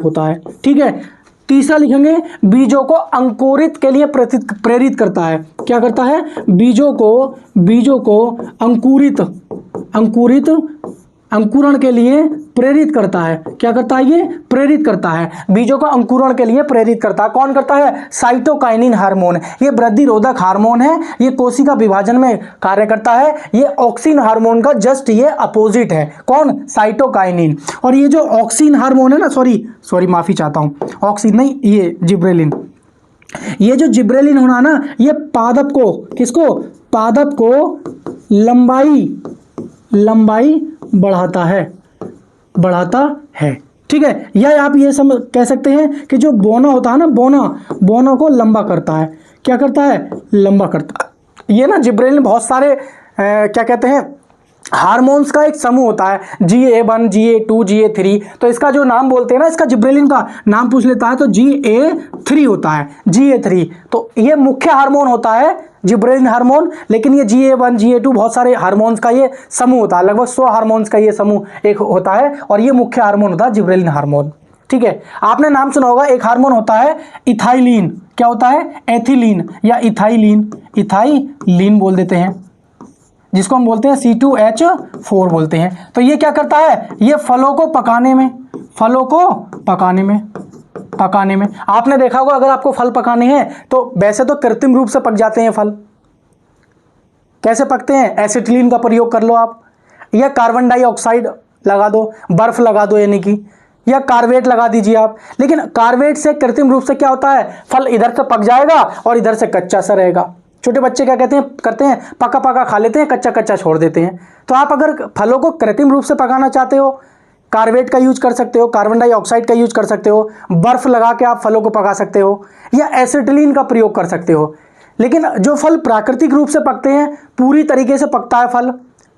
होता है, ठीक है। तीसरा लिखेंगे, बीजों को अंकुरित के लिए प्रेरित करता है। क्या करता है, बीजों को अंकुरण के लिए प्रेरित करता है। क्या करता है, ये प्रेरित करता है, बीजों को अंकुरण के लिए प्रेरित करता है। कौन करता है, साइटोकाइनिन हार्मोन। ये वृद्धि रोधक हार्मोन है, ये कोशिका विभाजन में कार्य करता है। ये ऑक्सीन हार्मोन का जस्ट ये अपोजिट है। कौन, साइटोकाइनिन। और ये जो ऑक्सीन हार्मोन है ना, सॉरी माफी चाहता हूं, ऑक्सीन नहीं, ये जिब्रेलिन। ये जो जिब्रेलिन होना ना, ये पादप को लंबाई बढ़ाता है, ठीक है। या आप ये कह सकते हैं कि जो बोना होता है ना, बोना को लंबा करता है। क्या करता है, लंबा करता है। ये ना जिब्रेलिन बहुत सारे क्या कहते हैं हार्मोन्स का एक समूह होता है, GA1, GA2, GA3। तो इसका जो नाम बोलते हैं ना, इसका जिब्रेलिन का नाम पूछ लेता है तो GA3 होता है, GA3। तो ये मुख्य हार्मोन होता है जिब्रेलिन हार्मोन, लेकिन ये GA1, GA2 बहुत सारे हार्मोन्स का ये समूह होता है, लगभग 100 हार्मोन्स का ये समूह एक होता है, और ये मुख्य हार्मोन होता है जिब्रेलिन हार्मोन। ठीक है, आपने नाम सुना होगा, एक हार्मोन होता है इथाइलिन। क्या होता है? एथिलीन या इथाइलिन, इथाइलिन बोल देते हैं, जिसको हम बोलते हैं C2H4 बोलते हैं। तो ये क्या करता है? ये फलों को पकाने में आपने देखा होगा, अगर आपको फल पकाने हैं तो वैसे तो कृत्रिम रूप से पक जाते हैं फल। कैसे पकते हैं? एसिटिलीन का प्रयोग कर लो आप, या कार्बन डाइऑक्साइड लगा दो, बर्फ लगा दो यानी कि, या कार्बेट लगा दीजिए आप। लेकिन कार्बेट से कृत्रिम रूप से क्या होता है? फल इधर से पक जाएगा और इधर से कच्चा सा रहेगा। छोटे बच्चे क्या करते हैं, पका पका खा लेते हैं, कच्चा कच्चा छोड़ देते हैं। तो आप अगर फलों को कृत्रिम रूप से पकाना चाहते हो, कार्बेट का यूज कर सकते हो, कार्बन डाइऑक्साइड का यूज कर सकते हो, बर्फ लगा के आप फलों को पका सकते हो, या एसिटिलीन का प्रयोग कर सकते हो। लेकिन जो फल प्राकृतिक रूप से पकते हैं, पूरी तरीके से पकता है फल,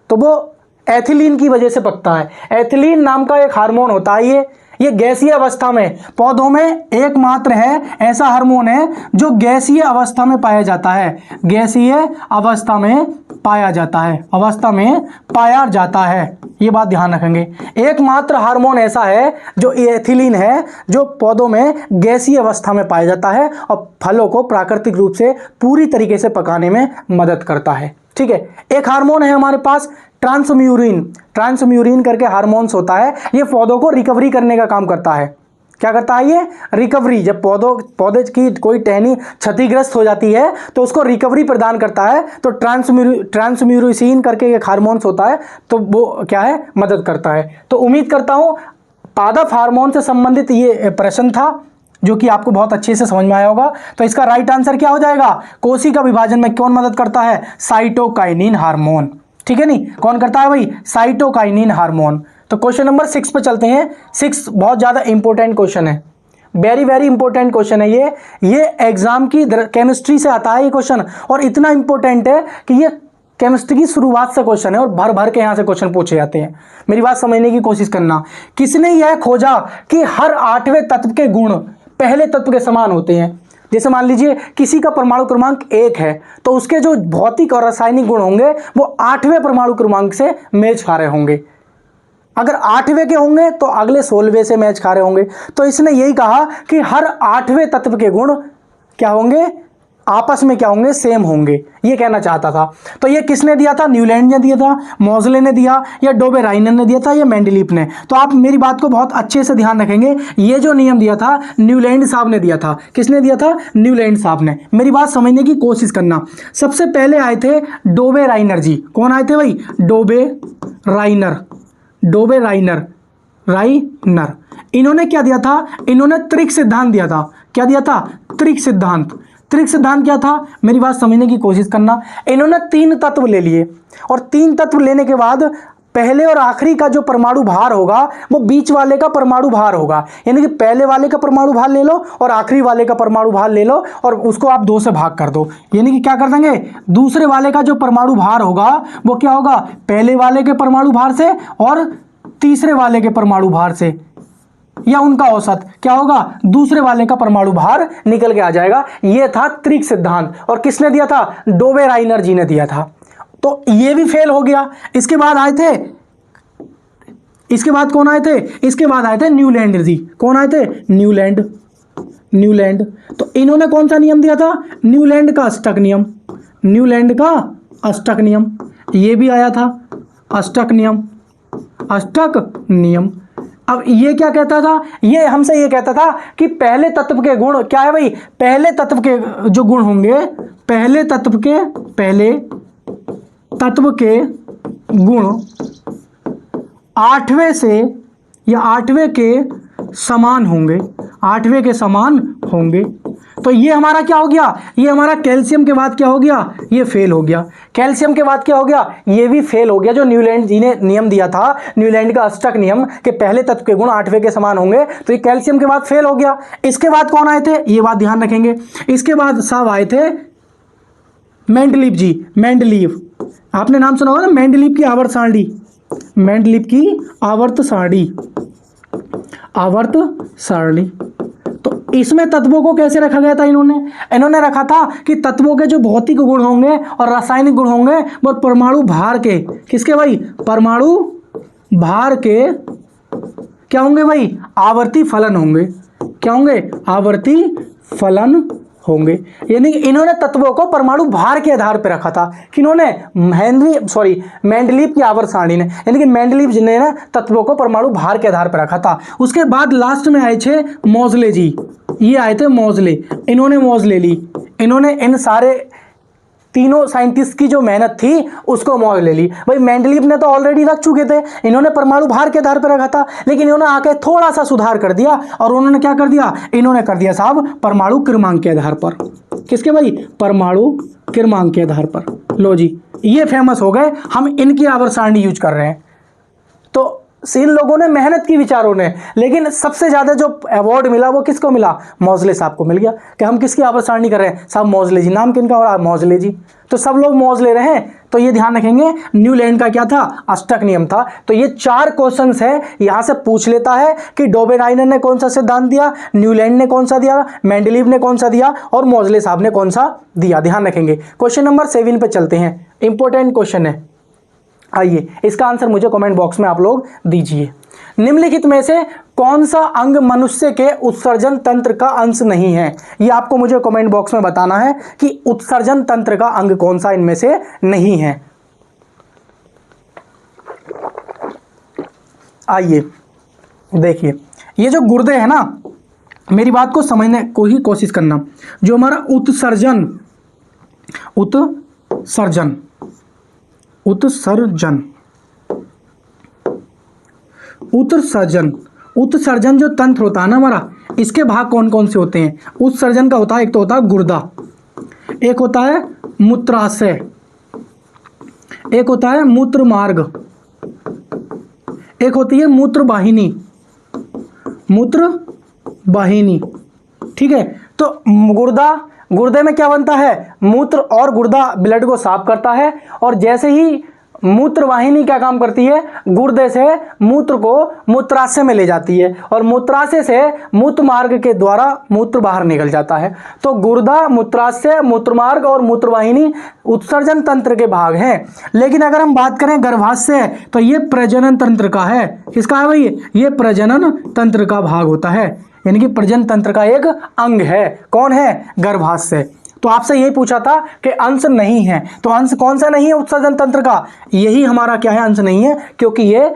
तो वो एथिलीन की वजह से पकता है। एथिलीन नाम का एक हार्मोन होता है, ये गैसीय अवस्था में, पौधों में एकमात्र है ऐसा हार्मोन है जो गैसीय अवस्था में पाया जाता है, गैसीय अवस्था में पाया जाता है। ये बात ध्यान रखेंगे, एकमात्र हार्मोन ऐसा है जो एथिलीन है, जो पौधों में गैसीय अवस्था में पाया जाता है और फलों को प्राकृतिक रूप से पूरी तरीके से पकाने में मदद करता है। ठीक है, एक हार्मोन है हमारे पास ट्रांसम्यूरिन करके हार्मोन्स होता है, ये पौधों को रिकवरी करने का काम करता है। क्या करता है ये? रिकवरी। जब पौधे की कोई टहनी क्षतिग्रस्त हो जाती है तो उसको रिकवरी प्रदान करता है, तो ट्रांसम्यूरिन करके एक हार्मोन्स होता है, तो वो क्या है? मदद करता है। तो उम्मीद करता हूँ पादप हार्मोन से संबंधित ये प्रश्न था, जो कि आपको बहुत अच्छे से समझ में आया होगा। तो इसका राइट आंसर क्या हो जाएगा? कोशिका विभाजन में कौन मदद करता है? Cytokinin hormone. ठीक है नहीं, कौन करता है भाई? Cytokinin hormone. तो क्वेश्चन नंबर 6 पे चलते हैं। 6 बहुत ज़्यादा इंपॉर्टेंट क्वेश्चन है, वेरी वेरी इंपॉर्टेंट क्वेश्चन है ये एग्जाम की केमिस्ट्री से आता है ये क्वेश्चन, और इतना इंपॉर्टेंट है कि ये केमिस्ट्री की शुरुआत से क्वेश्चन है और भर भर के यहाँ से क्वेश्चन पूछे जाते हैं। मेरी बात समझने की कोशिश करना। किसने यह खोजा कि हर 8वें तत्व के गुण पहले तत्व के समान होते हैं? जैसे मान लीजिए किसी का परमाणु क्रमांक 1 है, तो उसके जो भौतिक और रासायनिक गुण होंगे वो 8वें परमाणु क्रमांक से मेच खा रहे होंगे। अगर 8वें के होंगे तो अगले 16वें से मैच खा रहे होंगे। तो इसने यही कहा कि हर 8वें तत्व के गुण क्या होंगे? आपस में क्या होंगे? सेम होंगे, ये कहना चाहता था। तो ये किसने दिया था? न्यूलैंड ने दिया था, मोज़ले ने दिया, या डोबेराइनर ने दिया था, या मेंडलीफ ने? तो आप मेरी बात को बहुत अच्छे से ध्यान रखेंगे, ये जो नियम दिया था न्यूलैंड साहब ने दिया था। किसने दिया था? न्यूलैंड साहब ने। मेरी बात समझने की कोशिश करना। सबसे पहले आए थे डोबेराइनर जी। कौन आए थे भाई? डोबेराइनर। इन्होंने क्या दिया था? इन्होंने त्रिक सिद्धांत दिया था। क्या दिया था? त्रिक सिद्धांत क्या था? मेरी बात समझने की कोशिश करना। इन्होंने 3 तत्व ले लिए, और 3 तत्व लेने के बाद पहले और आखिरी का जो परमाणु भार होगा वो बीच वाले का परमाणु भार होगा। यानी कि पहले वाले का परमाणु भार ले लो और आखिरी वाले का परमाणु भार ले लो, और उसको आप 2 से भाग कर दो। यानी कि क्या कर देंगे? दूसरे वाले का जो परमाणु भार होगा वो क्या होगा? पहले वाले के परमाणु भार से और तीसरे वाले के परमाणु भार से, या उनका औसत क्या होगा? दूसरे वाले का परमाणु भार निकल के आ जाएगा। यह था त्रिक सिद्धांत, और किसने दिया था? डोबेराइनर जी ने दिया था। तो ये भी फेल हो गया। इसके बाद कौन आए थे? इसके बाद आए थे न्यूलैंड जी। कौन आए थे? न्यूलैंड। तो इन्होंने कौन सा नियम दिया था? न्यूलैंड का अष्टक नियम। ये भी आया था, अष्टक नियम। अब ये क्या कहता था? ये हमसे ये कहता था कि पहले तत्व के गुण क्या है भाई? पहले तत्व के जो गुण होंगे, पहले तत्व के गुण 8वें से या 8वें के समान होंगे। तो ये हमारा क्या हो गया? ये हमारा कैल्शियम के बाद क्या हो गया? ये फेल हो गया। कैल्शियम के बाद क्या हो गया? ये भी फेल हो गया। जो न्यूलैंड जी ने नियम दिया था, न्यूलैंड का अष्टक नियम, कि पहले तत्व के गुण 8वें के समान होंगे, तो ये कैल्शियम के बाद फेल हो गया। इसके बाद कौन आए थे? ये बात ध्यान रखेंगे। इसके बाद साहब आए थे मेंडलीव जी, मेंडलीव, आपने नाम सुना होगा ना, मेंडलीव की आवर्त सारणी, मेंडलीव की आवर्त सारणी, आवर्त सारणी। तो इसमें तत्वों को कैसे रखा गया था इन्होंने रखा था कि तत्वों के जो भौतिक गुण होंगे और रासायनिक गुण होंगे वो परमाणु भार के, किसके भाई, परमाणु भार के क्या होंगे भाई, आवर्ती फलन होंगे। क्या होंगे, आवर्ती फलन होंगे। यानी कि इन्होंने तत्वों को परमाणु भार के आधार पर रखा था। किन्होंने, मेंडलीव की आवर्त सारणी ने, यानी कि मेंडलीव जी ने तत्वों को परमाणु भार के आधार पर रखा था। उसके बाद लास्ट में आए थे मोजले जी, ये आए थे मोजले, इन्होंने मोजले ली, इन्होंने इन सारे तीनों साइंटिस्ट की जो मेहनत थी उसको मौज ले ली। भाई मेंडलीव ने तो ऑलरेडी रख चुके थे, इन्होंने परमाणु भार के आधार पर रखा था, लेकिन इन्होंने आके थोड़ा सा सुधार कर दिया और उन्होंने क्या कर दिया, इन्होंने कर दिया साहब परमाणु क्रमांक के आधार पर। किसके भाई, परमाणु क्रमांक के आधार पर। लो जी, ये फेमस हो गए, हम इनकी आवर्त सारणी यूज कर रहे हैं। तो इन लोगों ने मेहनत की, विचारों ने, लेकिन सबसे ज्यादा जो अवार्ड मिला वो किसको मिला, मोजले साहब को मिल गया कि हम किसकी आवर्त सारणी कर रहे हैं साहब, मोजले जी। नाम किनका हो रहा है, मोजले जी। तो सब लोग मौज ले रहे हैं, तो ये ध्यान रखेंगे न्यूलैंड का क्या था, अष्टक नियम था। तो ये 4 क्वेश्चंस है, यहां से पूछ लेता है कि डोबेनाइनर ने कौन सा सिद्धांत दिया, न्यूलैंड ने कौन सा दिया, मेंडलीव ने कौन सा दिया और मोजले साहब ने कौन सा दिया। ध्यान रखेंगे। क्वेश्चन नंबर 7 पे चलते हैं, इंपॉर्टेंट क्वेश्चन है। आइए, इसका आंसर मुझे कमेंट बॉक्स में आप लोग दीजिए। निम्नलिखित में से कौन सा अंग मनुष्य के उत्सर्जन तंत्र का अंश नहीं है, ये आपको मुझे कमेंट बॉक्स में बताना है कि उत्सर्जन तंत्र का अंग कौन सा इनमें से नहीं है। आइए देखिए, ये जो गुर्दे है ना, मेरी बात को समझने को ही कोशिश करना। जो हमारा उत्सर्जन उत्सर्जन जो तंत्र होता है ना हमारा, इसके भाग कौन कौन से होते हैं। उत्सर्जन का होता है, एक तो होता है गुर्दा, एक होता है मूत्राशय, एक होता है मूत्र मार्ग, एक होती है मूत्र वाहिनी। ठीक है, तो गुर्दे में क्या बनता है, मूत्र, और गुर्दा ब्लड को साफ करता है। और जैसे ही मूत्र वाहिनी क्या काम करती है, गुर्दे से मूत्र को मूत्राशय में ले जाती है और मूत्राशय से मूत्र मार्ग के द्वारा मूत्र बाहर निकल जाता है। तो गुर्दा, मूत्राशय, मूत्रमार्ग और मूत्रवाहिनी उत्सर्जन तंत्र के भाग हैं। लेकिन अगर हम बात करें गर्भाशय, तो ये प्रजनन तंत्र का है। किसका है भाई, ये प्रजनन तंत्र का भाग होता है, यानी कि प्रजनन तंत्र का एक अंग है। कौन है, गर्भाशय। तो आपसे यही पूछा था कि अंश नहीं है, तो अंश कौन सा नहीं है उत्सर्जन तंत्र का, यही हमारा क्या है, अंश नहीं है, क्योंकि ये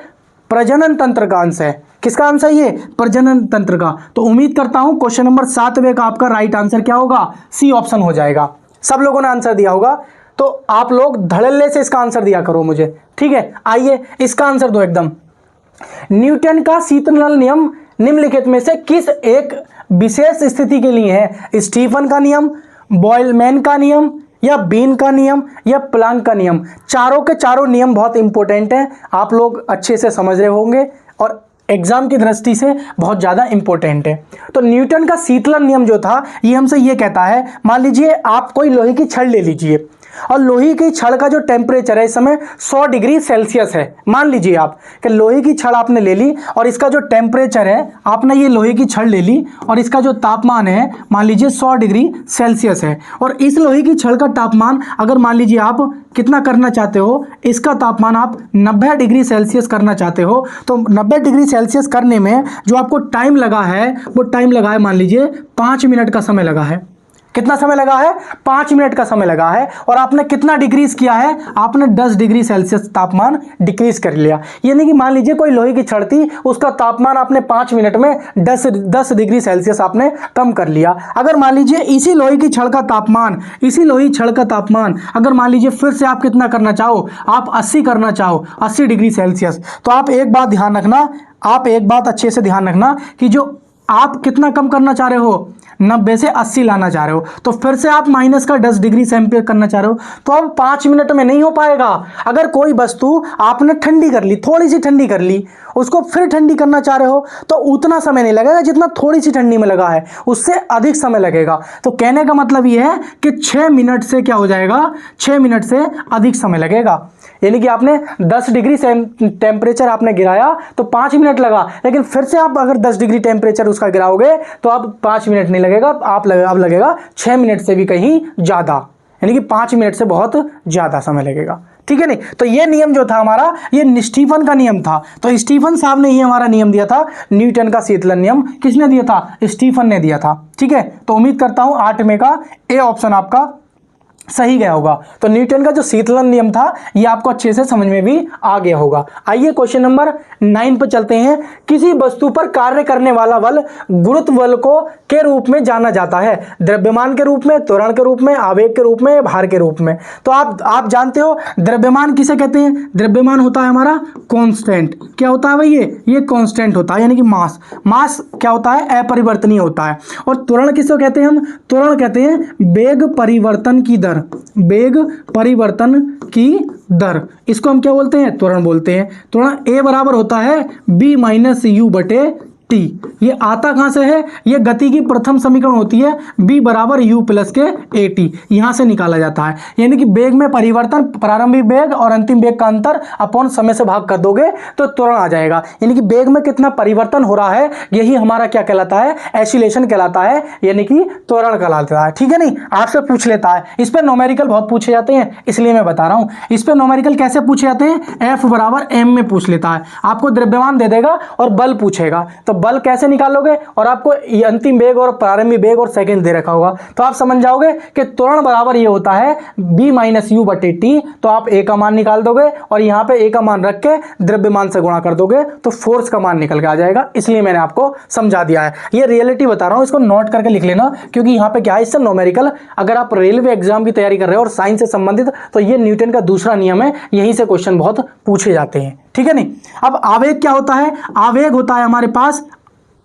प्रजनन तंत्र का अंश है। किसका अंश है ये, प्रजनन तंत्र का। तो उम्मीद करता हूं क्वेश्चन नंबर 7 का आपका राइट आंसर क्या होगा, सी ऑप्शन हो जाएगा। सब लोगों ने आंसर दिया होगा, तो आप लोग धड़ल्ले से इसका आंसर दिया करो मुझे, ठीक है। आइए इसका आंसर दो एकदम। न्यूटन का शीतल नियम निम्नलिखित में से किस एक विशेष स्थिति के लिए है, स्टीफन का नियम, बोयलमैन का नियम, या बीन का नियम, या प्लांक का नियम। चारों के चारों नियम बहुत इंपॉर्टेंट हैं, आप लोग अच्छे से समझ रहे होंगे और एग्जाम की दृष्टि से बहुत ज़्यादा इंपॉर्टेंट है। तो न्यूटन का शीतलन नियम जो था, ये हमसे ये कहता है, मान लीजिए आप कोई लोहे की छड़ ले लीजिए और लोहे की छड़ का जो टेम्परेचर है इस समय 100 डिग्री सेल्सियस है। मान लीजिए आप कि लोहे की छड़ आपने ले ली और इसका जो टेम्परेचर है, आपने ये लोहे की छड़ ले ली और इसका जो तापमान है मान लीजिए 100 डिग्री सेल्सियस है। और इस लोहे की छड़ का तापमान अगर मान लीजिए आप कितना करना चाहते हो, इसका तापमान आप 90 डिग्री सेल्सियस करना चाहते हो, तो 90 डिग्री सेल्सियस करने में जो आपको टाइम लगा है, वो टाइम लगा है मान लीजिए 5 मिनट का समय लगा है। कितना समय लगा है, 5 मिनट का समय लगा है। और आपने कितना डिक्रीज किया है, आपने 10 डिग्री सेल्सियस तापमान डिक्रीज कर लिया। यानी कि मान लीजिए कोई लोहे की छड़ थी, उसका तापमान आपने 5 मिनट में 10 डिग्री सेल्सियस आपने कम कर लिया। अगर मान लीजिए इसी लोहे की छड़ का तापमान अगर मान लीजिए फिर से आप कितना करना चाहो, आप 80 करना चाहो, 80 डिग्री सेल्सियस, तो आप एक बात ध्यान रखना, आप एक बात अच्छे से ध्यान रखना कि जो आप कितना कम करना चाह रहे हो, 90 से 80 लाना चाह रहे हो, तो फिर से आप माइनस का 10 डिग्री सेंटीग्रेड करना चाह रहे हो, तो अब 5 मिनट में नहीं हो पाएगा। अगर कोई वस्तु आपने ठंडी कर ली, थोड़ी सी ठंडी कर ली, उसको फिर ठंडी करना चाह रहे हो तो उतना समय नहीं लगेगा जितना थोड़ी सी ठंडी में लगा है, उससे अधिक समय लगेगा। तो कहने का मतलब यह है कि 6 मिनट से क्या हो जाएगा, 6 मिनट से अधिक समय लगेगा। यानी कि आपने 10 डिग्री टेम्परेचर आपने गिराया तो 5 मिनट लगा, लेकिन फिर से आप अगर 10 डिग्री टेम्परेचर उसका गिराओगे तो अब 5 मिनट नहीं लगेगा, अब लगेगा 6 मिनट से भी कहीं ज़्यादा, यानी कि 5 मिनट से बहुत ज़्यादा समय लगेगा। ठीक है नहीं, तो ये नियम जो था हमारा, ये स्टीफन का नियम था। तो स्टीफन साहब ने ये हमारा नियम दिया था, न्यूटन का शीतलन नियम। किसने दिया था? स्टीफन ने दिया था। ठीक है, तो उम्मीद करता हूं 8 में का ए ऑप्शन आपका सही गया होगा। तो न्यूटन का जो शीतलन नियम था ये आपको अच्छे से समझ में भी आ गया होगा। आइए क्वेश्चन नंबर 9 पर चलते हैं। किसी वस्तु पर कार्य करने वाला बल गुरुत्व बल को के रूप में जाना जाता है, द्रव्यमान के रूप में, त्वरण के रूप में, आवेग के रूप में, भार के रूप में। तो आप जानते हो द्रव्यमान किसे कहते हैं? द्रव्यमान होता है हमारा कांस्टेंट। क्या होता है भाई? ये कांस्टेंट होता है, यानी कि मास क्या होता है? अपरिवर्तनीय होता है। और त्वरण किसे कहते हैं हम? त्वरण कहते हैं वेग परिवर्तन की दर, वेग परिवर्तन की दर, इसको हम क्या बोलते हैं? त्वरण बोलते हैं। त्वरण ए बराबर होता है बी माइनस यू बटे टी। ये आता कहां से है? ये गति की प्रथम समीकरण होती है, बी बराबर यू प्लस के ए टी, यहां से निकाला जाता है। यानी कि वेग में परिवर्तन, प्रारंभिक वेग और अंतिम वेग का अंतर अपॉन समय से भाग कर दोगे तो त्वरण आ जाएगा। यानी कि वेग में कितना परिवर्तन हो रहा है, यही हमारा क्या कहलाता है? एक्सीलरेशन कहलाता है, यानी कि त्वरण कहलाता है। ठीक है नहीं, आपसे पूछ लेता है। इस पर न्यूमेरिकल बहुत पूछे जाते हैं, इसलिए मैं बता रहा हूं। इस पर न्यूमेरिकल कैसे पूछे जाते हैं? एफ बराबर एम में पूछ लेता है। आपको द्रव्यमान दे देगा और बल पूछेगा, तो बल कैसे निकालोगे, और आपको ये अंतिम वेग और प्रारंभिक वेग और सेकंड दे रखा होगा, तो आप समझ जाओगे कि त्वरण बराबर ये होता है b माइनस यू बटे टी। तो आप a का मान निकाल दोगे और यहां पे a का मान रख के द्रव्यमान से गुणा कर दोगे तो फोर्स का मान निकल के आ जाएगा। इसलिए मैंने आपको समझा दिया है। ये रियलिटी बता रहा हूं, इसको नोट करके लिख लेना, क्योंकि यहां पे क्या है, इससे न्यूमेरिकल, अगर आप रेलवे एग्जाम की तैयारी कर रहे हो और साइंस से संबंधित, तो ये न्यूटन का दूसरा नियम है, यहीं से क्वेश्चन बहुत पूछे जाते हैं। ठीक है नहीं। अब आवेग क्या होता है? आवेग होता है हमारे पास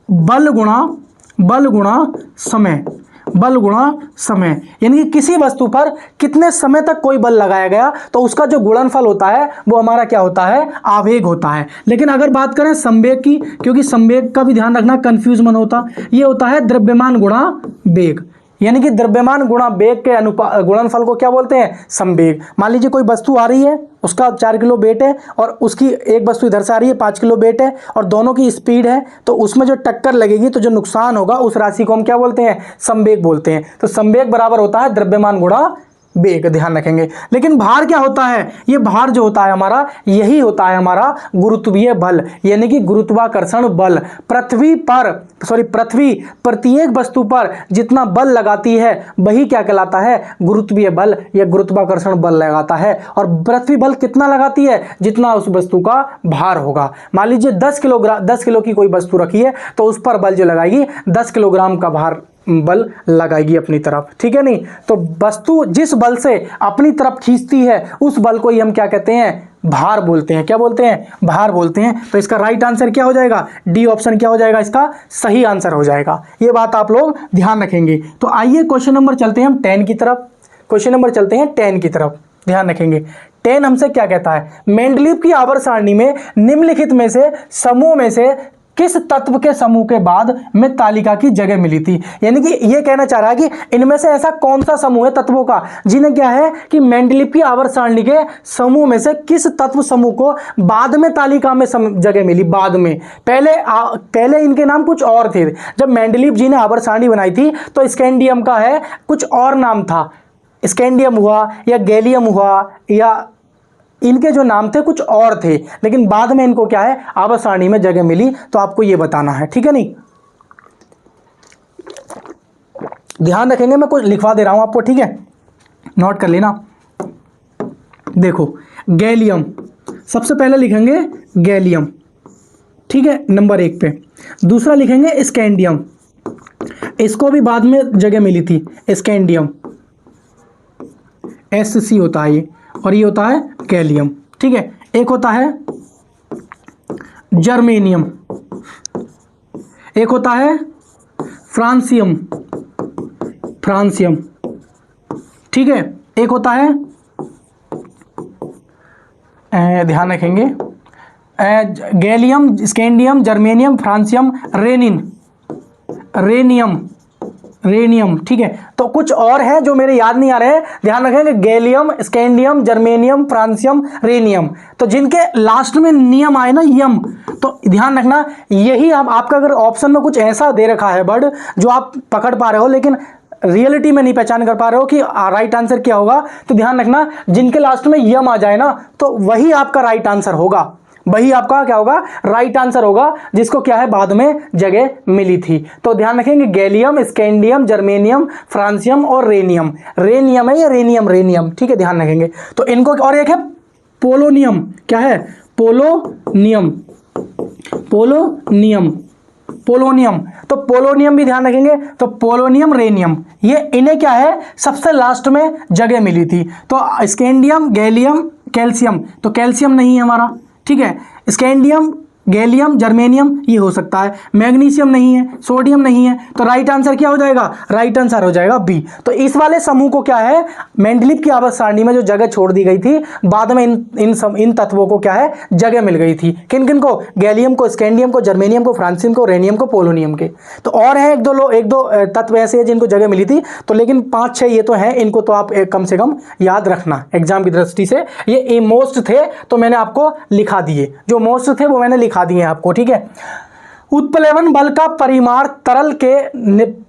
बल गुणा समय, बल गुणा समय। यानी कि किसी वस्तु पर कितने समय तक कोई बल लगाया गया, तो उसका जो गुणनफल होता है वो हमारा क्या होता है? आवेग होता है। लेकिन अगर बात करें संवेग की, क्योंकि संवेग का भी ध्यान रखना, कंफ्यूज मत होता, ये होता है द्रव्यमान गुणा वेग। यानी कि द्रव्यमान गुणा वेग के गुणनफल को क्या बोलते हैं? संवेग। मान लीजिए कोई वस्तु आ रही है, उसका 4 किलो वेट है, और उसकी एक वस्तु इधर से आ रही है 5 किलो वेट है, और दोनों की स्पीड है, तो उसमें जो टक्कर लगेगी तो जो नुकसान होगा उस राशि को हम क्या बोलते हैं? संवेग बोलते हैं। तो संवेग बराबर होता है द्रव्यमान गुणा वेग, ध्यान रखेंगे। लेकिन भार क्या होता है? ये भार जो होता है हमारा, यही होता है हमारा गुरुत्वीय बल, यानी कि गुरुत्वाकर्षण बल। पृथ्वी प्रत्येक वस्तु पर जितना बल लगाती है वही क्या कहलाता है? गुरुत्वीय बल या गुरुत्वाकर्षण बल लगाता है। और पृथ्वी बल कितना लगाती है? जितना उस वस्तु का भार होगा। मान लीजिए 10 किलो की कोई वस्तु रखी है, तो उस पर बल जो लगाएगी 10 किलोग्राम का भार बल लगाएगी अपनी तरफ। ठीक है नहीं। तो वस्तु जिस बल से अपनी तरफ खींचती है उस बल को ही हम क्या कहते हैं? भार बोलते हैं। क्या बोलते हैं? भार बोलते हैं। तो इसका राइट आंसर क्या हो जाएगा? डी ऑप्शन क्या हो जाएगा? इसका सही आंसर हो जाएगा। ये बात आप लोग ध्यान रखेंगे। तो आइए क्वेश्चन नंबर चलते हैं हम 10 की तरफ। क्वेश्चन नंबर चलते हैं 10 की तरफ, ध्यान रखेंगे। 10 हमसे क्या कहता है? मेंडलीव की आवर्त सारणी में निम्नलिखित में से समूह में से किस तत्व के समूह के बाद में तालिका की जगह मिली थी? यानी कि ये कहना चाह रहा है कि इनमें से ऐसा कौन सा समूह है तत्वों का जिन्हें क्या है कि मेंडलीव की आवर्त सारणी के समूह में से किस तत्व समूह को बाद में तालिका में जगह मिली? बाद में, पहले इनके नाम कुछ और थे। जब मेंडलीव जी ने आवर्त सारणी बनाई थी तो स्कैंडियम का है कुछ और नाम था, स्कैंडियम हुआ या गैलियम हुआ, या इनके जो नाम थे कुछ और थे, लेकिन बाद में इनको क्या है? आवर्त सारणी में जगह मिली। तो आपको ये बताना है। ठीक है नहीं, ध्यान रखेंगे। मैं कुछ लिखवा दे रहा हूं आपको, ठीक है, नोट कर लेना। देखो, गैलियम सबसे पहले लिखेंगे, गैलियम, ठीक है, नंबर 1 पे। दूसरा लिखेंगे स्कैंडियम, इसको भी बाद में जगह मिली थी, स्कैंडियम, SC होता है ये, और ये होता है गैलियम। ठीक है, एक होता है जर्मेनियम, एक होता है फ्रांसियम, फ्रांसियम, ठीक है। एक होता है ध्यान रखेंगे gallium, scandium, germanium, francium, rhenium, ठीक है। तो कुछ और है जो मेरे याद नहीं आ रहे हैं, ध्यान रखेंगे gallium, scandium, germanium, francium, rhenium. तो जिनके लास्ट में नियम आए ना, यम, तो ध्यान रखना यही आपका अगर ऑप्शन में कुछ ऐसा दे रखा है वर्ड जो आप पकड़ पा रहे हो लेकिन रियलिटी में नहीं पहचान कर पा रहे हो कि राइट आंसर क्या होगा, तो ध्यान रखना जिनके लास्ट में यम आ जाए ना तो वही आपका राइट आंसर होगा, वही आपका क्या होगा, राइट आंसर होगा, जिसको क्या है बाद में जगह मिली थी। तो ध्यान रखेंगे गैलियम, स्कैंडियम, जर्मेनियम, फ्रांसियम और रेनियम है या रेनियम, ठीक है, ध्यान रखेंगे। तो इनको, और एक है पोलोनियम, क्या है, पोलोनियम, तो पोलोनियम भी ध्यान रखेंगे। तो पोलोनियम, रेनियम, ये इन्हें क्या है सबसे लास्ट में जगह मिली थी। तो स्कैंडियम, गैलियम, कैल्शियम, तो कैल्शियम नहीं है हमारा, ठीक है। स्कैंडियम, गैलियम, जर्मेनियम ये हो सकता है, मैग्नीशियम नहीं है, सोडियम नहीं है, तो राइट आंसर क्या हो जाएगा, राइट आंसर हो जाएगा बी। तो इस वाले समूह को क्या है, मेंडलीव की आवर्त सारणी में जो जगह छोड़ दी गई थी बाद में इन तत्वों को क्या है जगह मिल गई थी। किन किन को, गैलियम को, स्कैंडियम को, जर्मेनियम को, फ्रांसियम को, रेनियम को, पोलोनियम के। तो और है एक दो तत्व ऐसे हैं जिनको जगह मिली थी, तो लेकिन 5-6 ये तो हैं, इनको तो आप कम से कम याद रखना एग्जाम की दृष्टि से। ये मोस्ट थे तो मैंने आपको लिखा दिए, जो मोस्ट थे वो मैंने लिखा दिए आपको, ठीक है। उत्प्लवन बल का परिमाण तरल के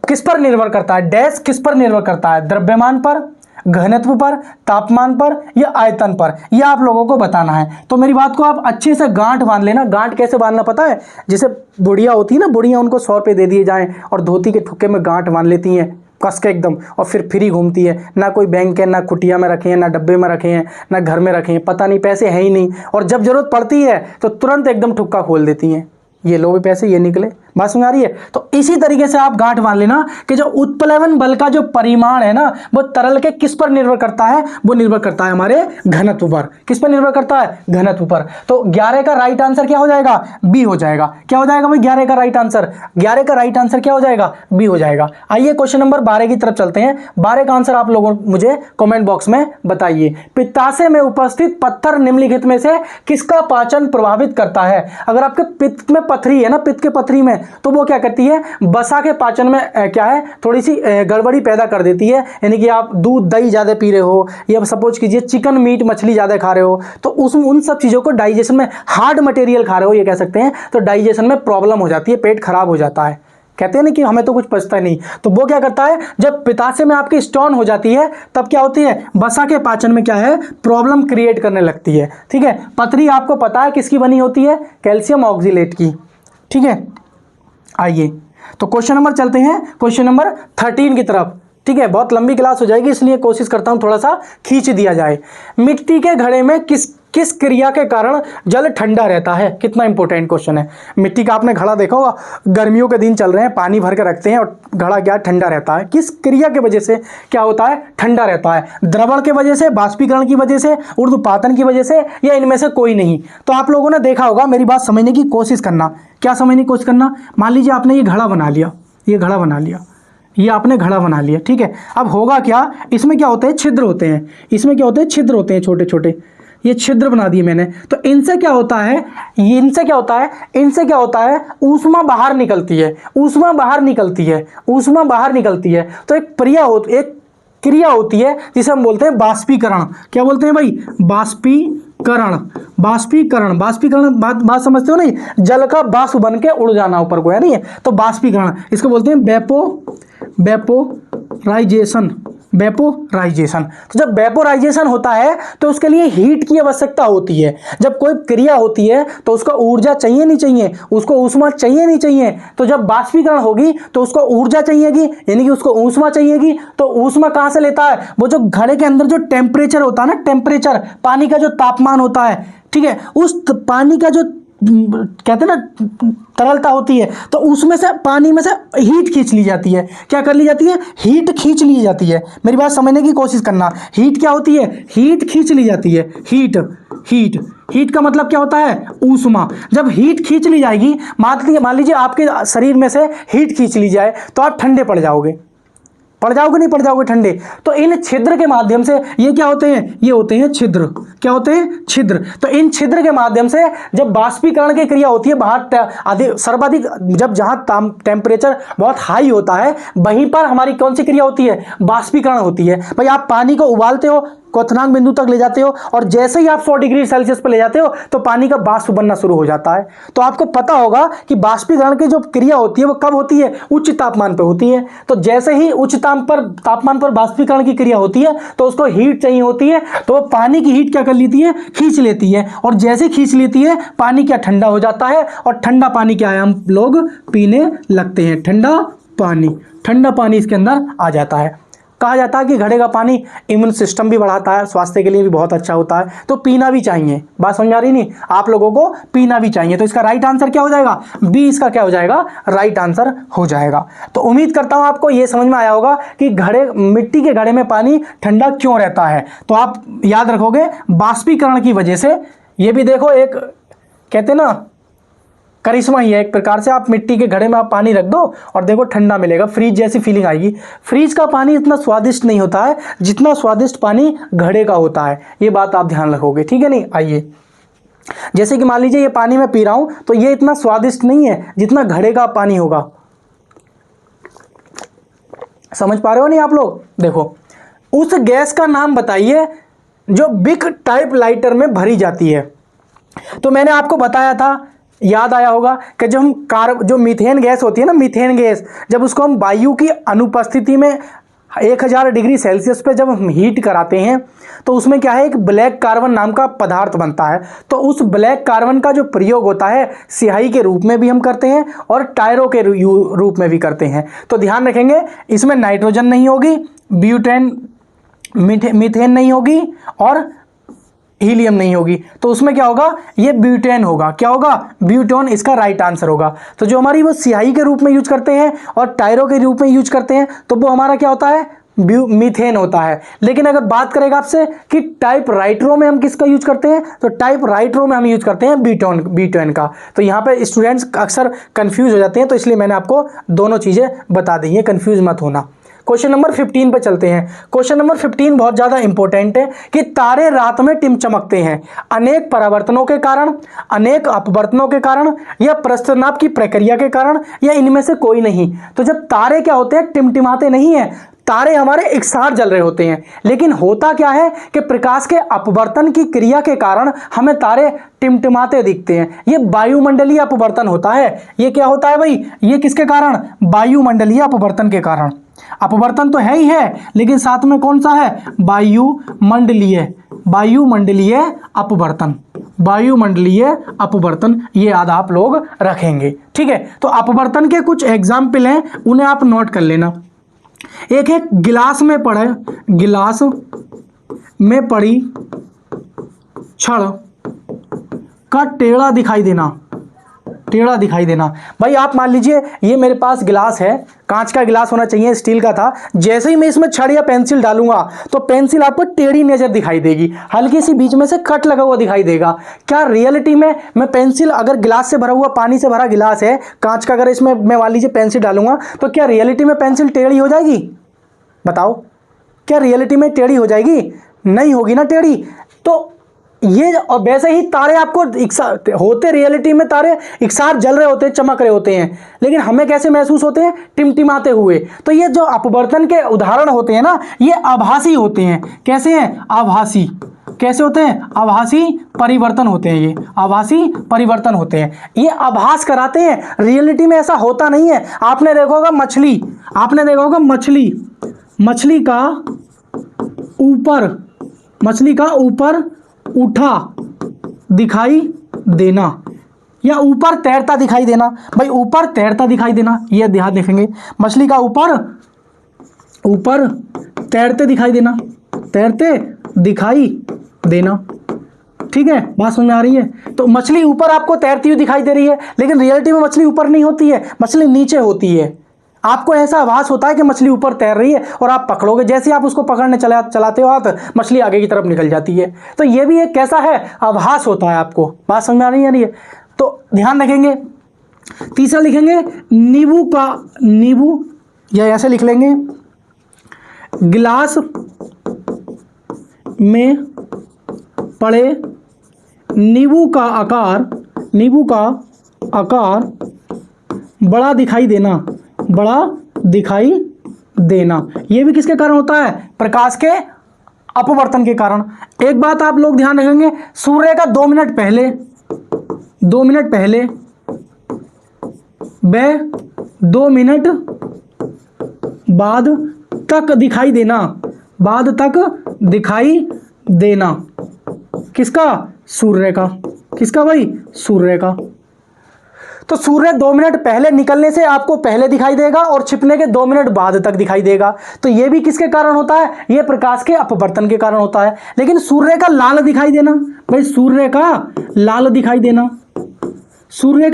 किस पर निर्भर करता है, डैश किस पर निर्भर करता है, द्रव्यमान पर, घनत्व पर, तापमान पर या आयतन पर, यह आप लोगों को बताना है। तो मेरी बात को आप अच्छे से गांठ बांध लेना। गांठ कैसे बांधना पता है, जैसे बुढ़िया होती है ना, बुढ़िया उनको 100 रुपये दे दिए जाएं और धोती के ठुक्के में गांठ बांध लेती हैं कस के एकदम, और फिर फ्री घूमती है, ना कोई बैंक है, ना कुटिया में रखे हैं, ना डब्बे में रखे हैं, ना घर में रखे हैं, पता नहीं पैसे हैं ही नहीं, और जब जरूरत पड़ती है तो तुरंत एकदम ठुक्का खोल देती हैं, ये लो भी पैसे, ये निकले। बात समझ आ रही है। तो इसी तरीके से आप गांठ बांध लेना कि जो उत्प्लवन बल का जो परिमाण है ना वो तरल के किस पर निर्भर करता है, वो निर्भर करता है हमारे घनत्व पर। किस पर निर्भर करता है, घनत्व पर। तो 11 का राइट आंसर क्या हो जाएगा, बी हो जाएगा। क्या हो जाएगा भाई 11 का राइट आंसर, 11 का राइट आंसर क्या हो जाएगा, बी हो जाएगा। आइए क्वेश्चन नंबर 12 की तरफ चलते हैं। 12 का आंसर आप लोगों मुझे कॉमेंट बॉक्स में बताइए। पित्ताशय में उपस्थित पत्थर निम्नलिखित में से किसका पाचन प्रभावित करता है। अगर आपके पित्त में पथरी है ना, पित्त के पथरी में, तो वो क्या करती है, वसा के पाचन में क्या है थोड़ी सी गड़बड़ी पैदा कर देती है। यानी कि आप दूध दही ज़्यादा पी रहे हो या सपोज कीजिए चिकन मीट मछली ज़्यादा खा रहे हो, तो उन सब चीज़ों को डाइजेशन में, हार्ड मटेरियल खा रहे हो ये कह सकते हैं, तो डाइजेशन में प्रॉब्लम हो जाती है, पेट खराब हो जाता है। कहते हैं ना कि हमें तो कुछ पचता नहीं, तो वो क्या करता है, जब पित्ताशय में आपकी स्टोन हो जाती है तब क्या होती है, वसा के पाचन में क्या है प्रॉब्लम क्रिएट करने लगती है। ठीक है, पथरी आपको पता है किसकी बनी होती है, कैल्शियम ऑक्सीलेट की। ठीक है, आइए तो क्वेश्चन नंबर चलते हैं, क्वेश्चन नंबर 13 की तरफ। ठीक है, बहुत लंबी क्लास हो जाएगी इसलिए कोशिश करता हूं थोड़ा सा खींच दिया जाए। मिट्टी के घड़े में किस क्रिया के कारण जल ठंडा रहता है। कितना इंपॉर्टेंट क्वेश्चन है। मिट्टी का आपने घड़ा देखा होगा, गर्मियों के दिन चल रहे हैं, पानी भर के रखते हैं और घड़ा क्या ठंडा रहता है, किस क्रिया के वजह से क्या होता है, ठंडा रहता है। द्रवण के वजह से, बाष्पीकरण की वजह से, ऊर्ध्वपातन की वजह से, या इनमें से कोई नहीं। तो आप लोगों ने देखा होगा, मेरी बात समझने की कोशिश करना। क्या समझने की कोशिश करना, मान लीजिए आपने ये घड़ा बना लिया, ये घड़ा बना लिया, ये आपने घड़ा बना लिया। ठीक है, अब होगा क्या, इसमें क्या होते हैं, छिद्र होते हैं, इसमें क्या होते हैं, छिद्र होते हैं छोटे छोटे, ये छिद्र बना दिए मैंने। तो इनसे क्या होता है, इनसे क्या होता है, इनसे क्या होता है, ऊष्मा बाहर निकलती है, ऊष्मा बाहर निकलती है, ऊष्मा बाहर निकलती है। तो एक क्रिया होती है जिसे हम बोलते हैं बाष्पीकरण। क्या बोलते हैं भाई, बाष्पीकरण। बात समझते हो नहीं, जल का बाष्प बन के उड़ जाना ऊपर को, है नहीं है, तो बाष्पीकरण। इसको बोलते हैं वेपोराइजेशन। तो जब वेपोराइजेशन होता है तो उसके लिए हीट की आवश्यकता होती है। जब कोई क्रिया होती है तो उसको ऊर्जा चाहिए नहीं चाहिए, उसको ऊष्मा चाहिए नहीं चाहिए। तो जब बाष्पीकरण होगी तो उसको ऊर्जा चाहिएगी, यानी कि उसको ऊष्मा चाहिएगी। तो ऊष्मा कहाँ से लेता है, वो जो घड़े के अंदर जो टेम्परेचर होता है ना, टेम्परेचर पानी का जो तापमान होता है, ठीक है, उस पानी का जो कहते हैं ना तरलता होती है, तो उसमें से पानी में से हीट खींच ली जाती है। क्या कर ली जाती है, हीट खींच ली जाती है। मेरी बात समझने की कोशिश करना। हीट क्या होती है, हीट खींच ली जाती है। हीट का मतलब क्या होता है, ऊष्मा। जब हीट खींच ली जाएगी, मान लीजिए आपके शरीर में से हीट खींच ली जाए तो आप ठंडे पड़ जाओगे। पड़ जाओगे नहीं पड़ जाओगे ठंडे। तो इन छिद्र के माध्यम से ये क्या होते हैं, ये होते हैं छिद्र। क्या होते हैं, छिद्र। तो इन छिद्र के माध्यम से जब बाष्पीकरण की क्रिया होती है बाहर अधिक सर्वाधिक, जब जहां टेम्परेचर बहुत हाई होता है वहीं पर हमारी कौन सी क्रिया होती है, बाष्पीकरण होती है। भाई आप पानी को उबालते हो, क्वथनांक बिंदु तक ले जाते हो और जैसे ही आप 100 डिग्री सेल्सियस पर ले जाते हो तो पानी का वाष्प बनना शुरू हो जाता है। तो आपको पता होगा कि बाष्पीकरण की जो क्रिया होती है वो कब होती है, उच्च तापमान पर होती है। तो जैसे ही उच्च तापमान पर बाष्पीकरण की क्रिया होती है तो उसको हीट चाहिए होती है, तो पानी की हीट क्या कर लेती है, खींच लेती है। और जैसे खींच लेती है पानी क्या ठंडा हो जाता है और ठंडा पानी क्या है, हम लोग पीने लगते हैं। ठंडा पानी इसके अंदर आ जाता है। कहा जाता है कि घड़े का पानी इम्यून सिस्टम भी बढ़ाता है, स्वास्थ्य के लिए भी बहुत अच्छा होता है, तो पीना भी चाहिए। बात समझ आ रही नहीं, आप लोगों को पीना भी चाहिए। तो इसका राइट आंसर क्या हो जाएगा, बी इसका क्या हो जाएगा, राइट आंसर हो जाएगा। तो उम्मीद करता हूं आपको यह समझ में आया होगा कि मिट्टी के घड़े में पानी ठंडा क्यों रहता है। तो आप याद रखोगे बाष्पीकरण की वजह से। ये भी देखो, एक कहते हैं ना करिश्मा ही है एक प्रकार से। आप मिट्टी के घड़े में आप पानी रख दो और देखो ठंडा मिलेगा, फ्रीज जैसी फीलिंग आएगी। फ्रीज का पानी इतना स्वादिष्ट नहीं होता है जितना स्वादिष्ट पानी घड़े का होता है, ये बात आप ध्यान रखोगे, ठीक है। नहीं, आइए, जैसे कि मान लीजिए ये पानी मैं पी रहा हूं तो ये इतना स्वादिष्ट नहीं है जितना घड़े का पानी होगा। समझ पा रहे हो नहीं आप लोग। देखो, उस गैस का नाम बताइए जो बिक टाइप लाइटर में भरी जाती है। तो मैंने आपको बताया था, याद आया होगा कि जो मीथेन गैस होती है ना, मीथेन गैस, जब उसको हम वायु की अनुपस्थिति में 1000 डिग्री सेल्सियस पे जब हम हीट कराते हैं तो उसमें क्या है, एक ब्लैक कार्बन नाम का पदार्थ बनता है। तो उस ब्लैक कार्बन का जो प्रयोग होता है स्याही के रूप में भी हम करते हैं और टायरों के रूप में भी करते हैं। तो ध्यान रखेंगे, इसमें नाइट्रोजन नहीं होगी, ब्यूटेन मीथेन नहीं होगी और हीलियम नहीं होगी। तो उसमें क्या होगा, ये ब्यूटेन होगा। क्या होगा, ब्यूटेन इसका राइट आंसर होगा। तो जो हमारी वो स्याही के रूप में यूज करते हैं और टायरों के रूप में यूज करते हैं तो वो हमारा क्या होता है, मीथेन होता है। लेकिन अगर बात करेगा आपसे कि टाइप राइटरों में हम किसका यूज करते हैं, तो टाइप राइटरों में हम यूज करते हैं ब्यूटेन का। तो यहाँ पे स्टूडेंट्स अक्सर कंफ्यूज हो जाते हैं, तो इसलिए मैंने आपको दोनों चीजें बता दी हैं, कंफ्यूज मत होना। क्वेश्चन नंबर 15 पे चलते हैं। क्वेश्चन नंबर 15 बहुत ज्यादा इंपॉर्टेंट है कि तारे रात में टिमचमकते हैं अनेक परावर्तनों के कारण, अनेक अपवर्तनों के कारण, या प्रस्ताव की प्रक्रिया के कारण, या इनमें से कोई नहीं। तो जब तारे क्या होते हैं, टिमटिमाते नहीं है, तारे हमारे एक साथ जल रहे होते हैं। लेकिन होता क्या है कि प्रकाश के अपवर्तन की क्रिया के कारण हमें तारे टिमटिमाते दिखते हैं। ये वायुमंडलीय अपवर्तन होता है। ये क्या होता है भाई, ये किसके कारण, वायुमंडलीय अपवर्तन के कारण। अपवर्तन तो है ही है, लेकिन साथ में कौन सा है, वायुमंडलीय अपवर्तन। वायुमंडलीय अपवर्तन, ये याद आप लोग रखेंगे, ठीक है। तो अपवर्तन के कुछ एग्जाम्पल हैं, उन्हें आप नोट कर लेना। एक है गिलास में पड़ी छड़ का टेढ़ा दिखाई देना। भाई आप मान लीजिए ये मेरे पास गिलास है, कांच का गिलास होना चाहिए, स्टील का था। जैसे ही मैं इसमें छड़ या पेंसिल डालूंगा तो पेंसिल आपको टेढ़ी नजर दिखाई देगी, हल्की सी बीच में से कट लगा हुआ दिखाई देगा। क्या रियलिटी में मैं पेंसिल, अगर गिलास से भरा हुआ, पानी से भरा गिलास है कांच का, अगर इसमें मैं मान लीजिए पेंसिल डालूंगा तो क्या रियलिटी में पेंसिल टेढ़ी हो जाएगी, बताओ, क्या रियलिटी में टेढ़ी हो जाएगी, नहीं होगी ना टेढ़ी। तो ये, और वैसे ही तारे आपको होते, रियलिटी में तारे एक साथ जल रहे होते हैं, चमक रहे होते हैं, लेकिन हमें कैसे महसूस होते हैं, टिमटिमाते हुए। तो ये जो अपवर्तन के उदाहरण होते हैं ना, ये आभासी होते हैं। कैसे हैं, आभासी। कैसे होते हैं, आभासी परिवर्तन होते हैं। ये आभासी परिवर्तन होते हैं, ये आभास कराते हैं, रियलिटी में ऐसा होता नहीं है। आपने देखा होगा मछली का ऊपर उठा दिखाई देना या ऊपर तैरता दिखाई देना। भाई ऊपर तैरता दिखाई देना, ये ध्यान रखेंगे। मछली का ऊपर तैरते दिखाई देना, ठीक है, बात समझ आ रही है। तो मछली ऊपर आपको तैरती हुई दिखाई दे रही है, लेकिन रियलिटी में मछली ऊपर नहीं होती है, मछली नीचे होती है। आपको ऐसा आभास होता है कि मछली ऊपर तैर रही है और आप पकड़ोगे, जैसे आप उसको पकड़ने चलाते हो हाथ, मछली आगे की तरफ निकल जाती है। तो ये भी एक कैसा है, आभास होता है। आपको बात समझ में आ रही है। तो ध्यान रखेंगे। तीसरा लिखेंगे नींबू, या ऐसे लिख लेंगे, गिलास में पड़े नींबू का आकार बड़ा दिखाई देना, ये भी किसके कारण होता है? प्रकाश के अपवर्तन के कारण। एक बात आप लोग ध्यान रखेंगे, सूर्य का 2 मिनट पहले व 2 मिनट बाद तक दिखाई देना, किसका? सूर्य का। किसका भाई? सूर्य का। तो सूर्य 2 मिनट पहले निकलने से आपको पहले दिखाई देगा और छिपने के 2 मिनट बाद तक दिखाई देगा। तो यह भी किसके कारण होता है? यह प्रकाश के अपवर्तन के कारण होता है। लेकिन सूर्य का लाल दिखाई देना भाई, सूर्य का